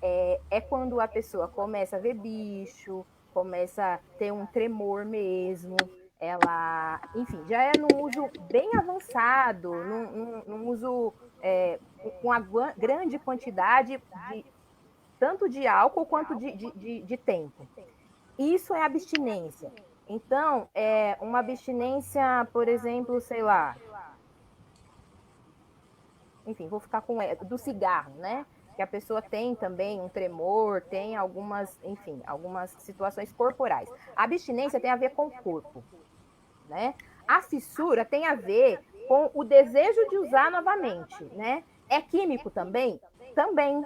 É quando a pessoa começa a ver bicho, começa a ter um tremor mesmo, ela, enfim, já é num uso bem avançado, num uso com a grande quantidade tanto de álcool quanto de tempo. Isso é abstinência. Então, uma abstinência, por exemplo, sei lá, enfim, vou ficar com do cigarro, né? Que a pessoa tem também um tremor, tem algumas situações corporais. A abstinência tem a ver com o corpo, né? A fissura tem a ver com o desejo de usar novamente, né? É químico também? Também.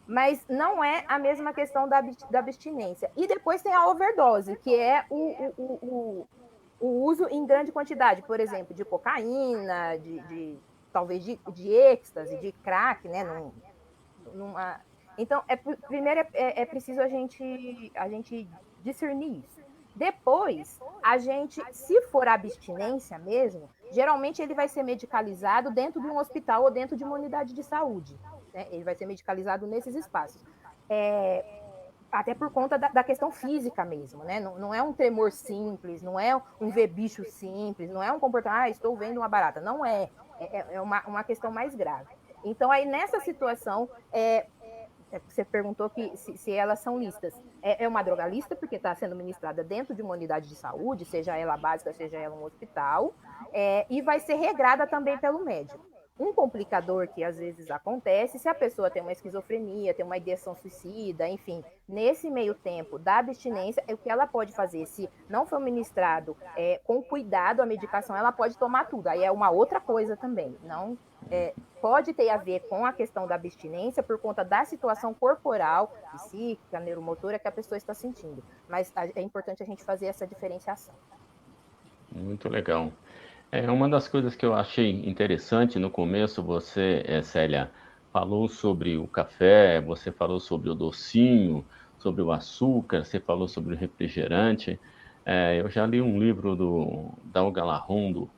Mas não é a mesma questão da abstinência. E depois tem a overdose, que é o uso em grande quantidade, por exemplo, de cocaína, talvez de êxtase, de crack, né? Então, primeiro é preciso a gente discernir isso. Depois, se for abstinência mesmo, geralmente ele vai ser medicalizado dentro de um hospital ou dentro de uma unidade de saúde, né? Ele vai ser medicalizado nesses espaços. Até por conta da questão física mesmo, né? Não é um tremor simples, não é um ver bicho simples, não é um comportamento, estou vendo uma barata. Não é. É uma questão mais grave. Então, aí nessa situação, você perguntou se elas são lícitas. É uma droga lícita, porque está sendo ministrada dentro de uma unidade de saúde, seja ela básica, seja ela um hospital, e vai ser regrada também pelo médico. Um complicador que às vezes acontece, se a pessoa tem uma esquizofrenia, tem uma ideação suicida, enfim, nesse meio tempo da abstinência, o que ela pode fazer, se não for ministrado com cuidado a medicação, ela pode tomar tudo. Aí é uma outra coisa também. Não pode ter a ver com a questão da abstinência por conta da situação corporal, psíquica, neuromotora que a pessoa está sentindo. Mas é importante a gente fazer essa diferenciação.
Muito legal. Uma das coisas que eu achei interessante no começo, você, Célia, falou sobre o café, você falou sobre o docinho, sobre o açúcar, você falou sobre o refrigerante. Eu já li um livro do Dalga Larrondo,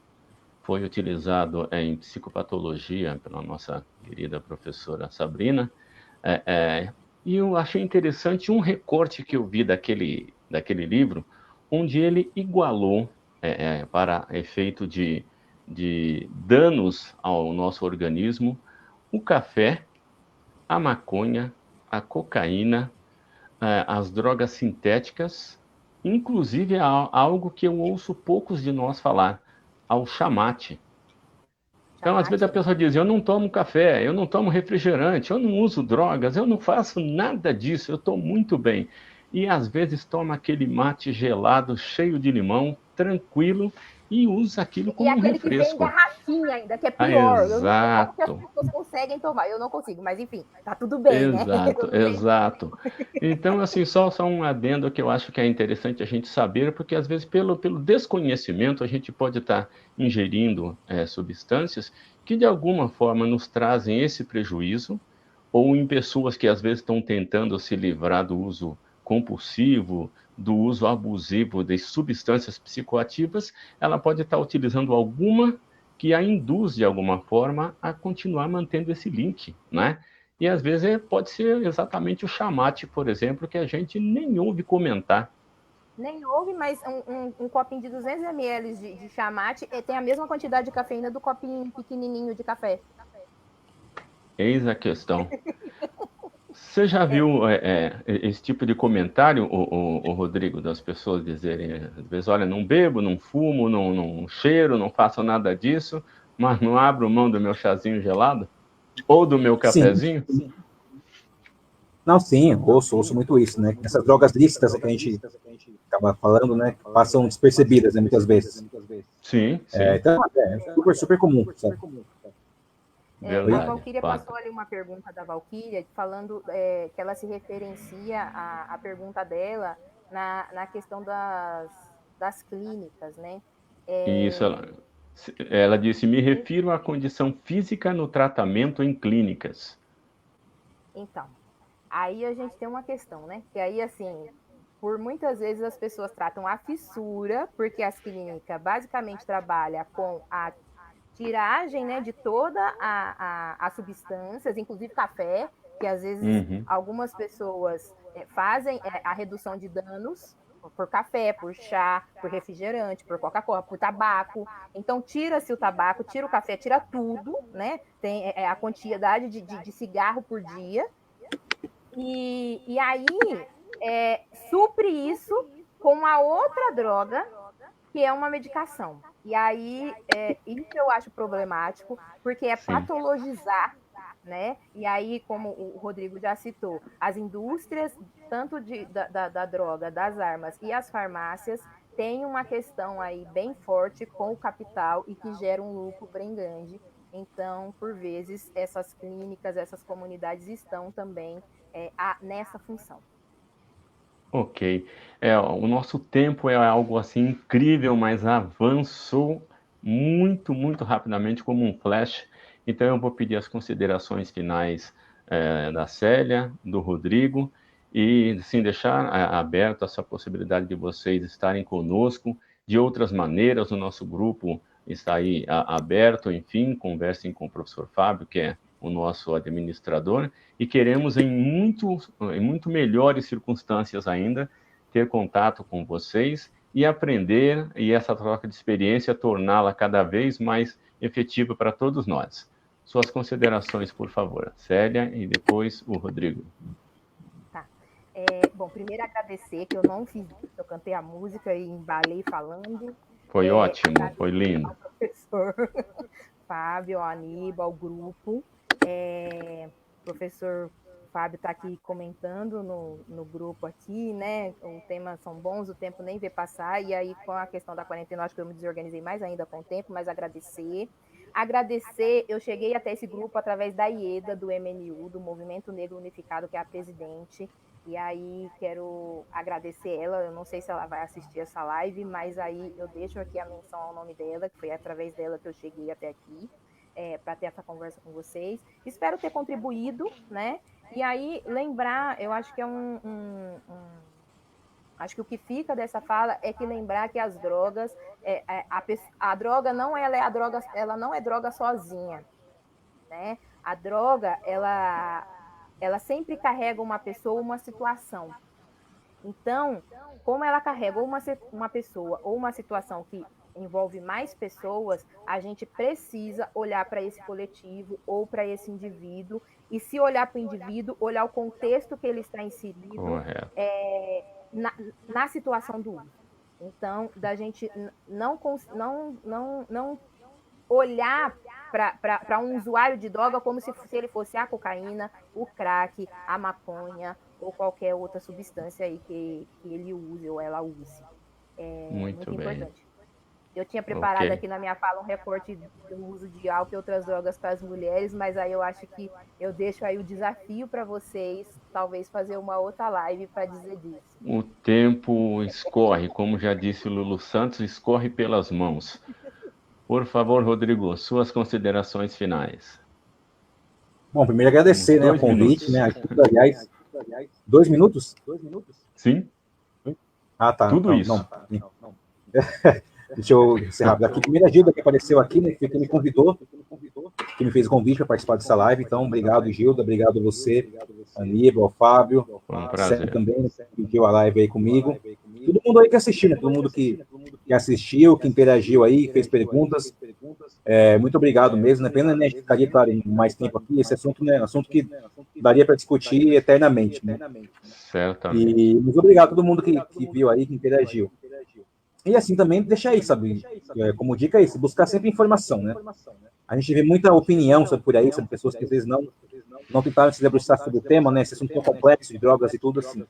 foi utilizado em psicopatologia pela nossa querida professora Sabrina, e eu achei interessante um recorte que eu vi daquele livro, onde ele igualou, para efeito de danos ao nosso organismo, o café, a maconha, a cocaína, as drogas sintéticas, inclusive algo que eu ouço poucos de nós falar, ao chamate. Então, às vezes a pessoa diz, eu não tomo café, eu não tomo refrigerante, eu não uso drogas, eu não faço nada disso, eu estou muito bem. E às vezes toma aquele mate gelado, cheio de limão, tranquilo, e usa aquilo
E
como um
aquele que vem em
refresco.
garrafinha ainda, que é pior. Eu não sei como que as
Exato.
pessoas conseguem tomar. Eu não consigo, mas enfim, tá tudo bem, né?
Exato,
Tudo bem.
exato. Então, assim, só um adendo que eu acho que é interessante a gente saber, porque às vezes pelo desconhecimento a gente pode estar ingerindo substâncias que de alguma forma nos trazem esse prejuízo, ou em pessoas que às vezes estão tentando se livrar do uso compulsivo, do uso abusivo de substâncias psicoativas, ela pode estar utilizando alguma que a induz de alguma forma a continuar mantendo esse link, né? E às vezes pode ser exatamente o chamate, por exemplo, que a gente nem ouve comentar.
Nem houve, mas um copinho de 200 ml de chamate tem a mesma quantidade de cafeína do copinho pequenininho de café.
Eis a questão. Você já viu esse tipo de comentário, o Rodrigo, das pessoas dizerem, às vezes, olha, não bebo, não fumo, não cheiro, não faço nada disso, mas não abro mão do meu chazinho gelado? Ou do meu
Sim.
cafezinho?
Não, sim, ouço muito isso, né? Essas drogas lícitas que a gente acaba falando, né? Passam despercebidas, né, muitas vezes.
Sim, sim.
Então, super comum, sabe?
A
Verdade,
Valquíria
fato.
passou ali uma pergunta da Valquíria, falando que ela se referencia à pergunta dela na questão das clínicas, né?
E isso, ela disse, me refiro à condição física no tratamento em clínicas.
Então, aí a gente tem uma questão, né? Que aí, assim, por muitas vezes as pessoas tratam a fissura, porque as clínicas basicamente trabalham com a tiragem, né, de toda as substâncias, inclusive café, que às vezes
Uhum.
algumas pessoas fazem a redução de danos por café, por chá, por refrigerante, por Coca-Cola, por tabaco. Então, tira-se o tabaco, tira o café, tira tudo, né? Tem a quantidade de cigarro por dia. E aí, supre isso com a outra droga, que é uma medicação. E aí, isso eu acho problemático, porque é
Sim.
patologizar, né? E aí, como o Rodrigo já citou, as indústrias, tanto da droga, das armas e as farmácias, têm uma questão aí bem forte com o capital e que gera um lucro bem grande. Então, por vezes, essas clínicas, essas comunidades estão também nessa função.
Ok. O nosso tempo é algo assim incrível, mas avançou muito, muito rapidamente, como um flash. Então eu vou pedir as considerações finais da Célia, do Rodrigo, e sim deixar aberto essa possibilidade de vocês estarem conosco de outras maneiras. O nosso grupo está aí aberto, enfim, conversem com o professor Fábio, que é o nosso administrador, e queremos, em muito melhores circunstâncias ainda, ter contato com vocês e aprender, e essa troca de experiência torná-la cada vez mais efetiva para todos nós. Suas considerações, por favor, Célia, e depois o Rodrigo.
Tá. Bom, primeiro agradecer, que eu não fiz isso, eu cantei a música e embalei falando.
Foi ótimo, foi
Agradecer
lindo.
ao professor Fábio, ao Aníbal, ao grupo. O professor Fábio está aqui comentando no grupo aqui, né? Os temas são bons, o tempo nem vê passar, e aí com a questão da quarentena, acho que eu me desorganizei mais ainda com o tempo, mas agradecer. Agradecer, eu cheguei até esse grupo através da IEDA, do MNU, do Movimento Negro Unificado, que é a presidente, e aí quero agradecer ela, eu não sei se ela vai assistir essa live, mas aí eu deixo aqui a menção ao nome dela, que foi através dela que eu cheguei até aqui, para ter essa conversa com vocês. Espero ter contribuído, né? E aí, lembrar, eu acho que é acho que o que fica dessa fala é que lembrar que as drogas, a droga não ela é a droga, ela não é droga sozinha, né? A droga, ela sempre carrega uma pessoa, uma situação. Então, como ela carrega uma pessoa ou uma situação que envolve mais pessoas, a gente precisa olhar para esse coletivo ou para esse indivíduo, e se olhar para o indivíduo, olhar o contexto que ele está inserido
Correto.
na situação do uso. Então, da gente não olhar para um usuário de droga como se ele fosse a cocaína, o crack, a maconha ou qualquer outra substância aí que ele use ou ela use. É
Muito
muito
bem.
importante. Eu tinha preparado
Ok.
aqui na minha fala um recorte do uso de álcool e outras drogas para as mulheres, mas aí eu acho que eu deixo aí o desafio para vocês, talvez fazer uma outra live para dizer disso.
O tempo escorre, como já disse Lulu Santos, escorre pelas mãos. Por favor, Rodrigo, suas considerações finais.
Bom, primeiro
Temos
agradecer, né, o
2
convite,
minutos.
né, aliás, 2 minutos?
Sim,
Ah, tá,
tudo
não,
isso.
não. Deixa eu ser rápido aqui. Primeiro, a Gilda, que apareceu aqui, né, que me convidou, que me fez o convite para participar dessa live. Então, obrigado, Gilda, obrigado a você, Aníbal, Fábio,
Foi um
Sérgio
prazer.
também, né, que pediu a live aí comigo. Todo mundo aí que assistiu, né, todo mundo que assistiu, que interagiu aí, fez perguntas. Muito obrigado mesmo, né, pena, né, ficaria, claro, mais tempo aqui. Esse assunto, né, assunto que daria para discutir eternamente, né.
Certamente.
E muito obrigado a todo mundo que viu aí, que interagiu. E assim também deixa aí, sabe? Como dica é isso, buscar sempre informação, né? A gente vê muita opinião sobre por aí, sobre pessoas que às vezes não tentaram se debruçar sobre o tema, né? Esse assunto tão complexo de drogas e tudo assim.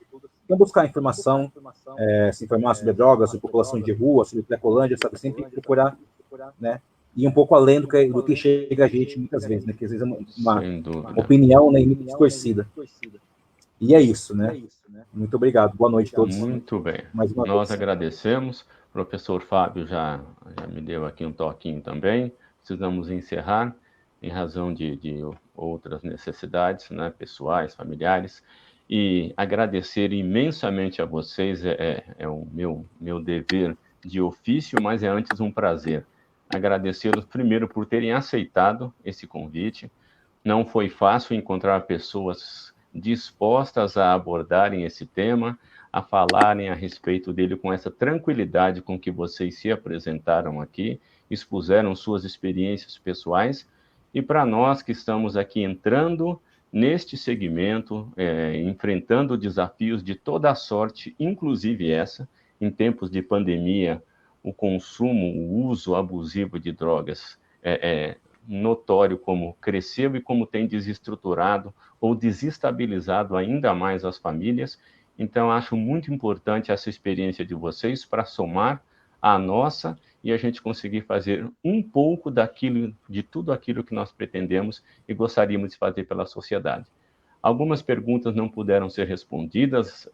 Então buscar informação, se informar sobre drogas, sobre população de rua, sobre Cracolândia, sabe? Sempre procurar, né? E um pouco além do que chega a gente muitas vezes, né? Que às vezes é uma
Sem dúvida.
opinião, né, muito distorcida. E é isso, né? Muito obrigado. Boa noite a todos.
Muito bem.
Mais uma
Nós
vez.
agradecemos. O professor Fábio já me deu aqui um toquinho também. Precisamos encerrar em razão de outras necessidades, né, pessoais, familiares. E agradecer imensamente a vocês, é o meu dever de ofício, mas é antes um prazer. Agradecê-los primeiro por terem aceitado esse convite. Não foi fácil encontrar pessoas dispostas a abordarem esse tema, a falarem a respeito dele com essa tranquilidade com que vocês se apresentaram aqui, expuseram suas experiências pessoais, e para nós que estamos aqui entrando neste segmento, enfrentando desafios de toda a sorte, inclusive essa, em tempos de pandemia, o consumo, o uso abusivo de drogas notório como cresceu e como tem desestruturado ou desestabilizado ainda mais as famílias. Então, acho muito importante essa experiência de vocês para somar à nossa e a gente conseguir fazer um pouco de tudo aquilo que nós pretendemos e gostaríamos de fazer pela sociedade. Algumas perguntas não puderam ser respondidas,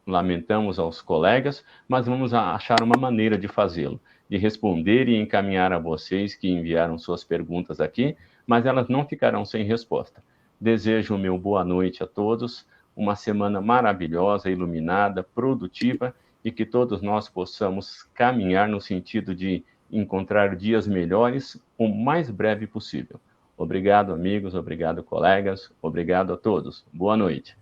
lamentamos aos colegas, mas vamos achar uma maneira de fazê-lo, de responder e encaminhar a vocês que enviaram suas perguntas aqui, mas elas não ficarão sem resposta. Desejo meu boa noite a todos, uma semana maravilhosa, iluminada, produtiva, e que todos nós possamos caminhar no sentido de encontrar dias melhores o mais breve possível. Obrigado, amigos, obrigado, colegas, obrigado a todos. Boa noite.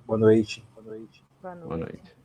Boa noite.
Boa noite.
Boa noite.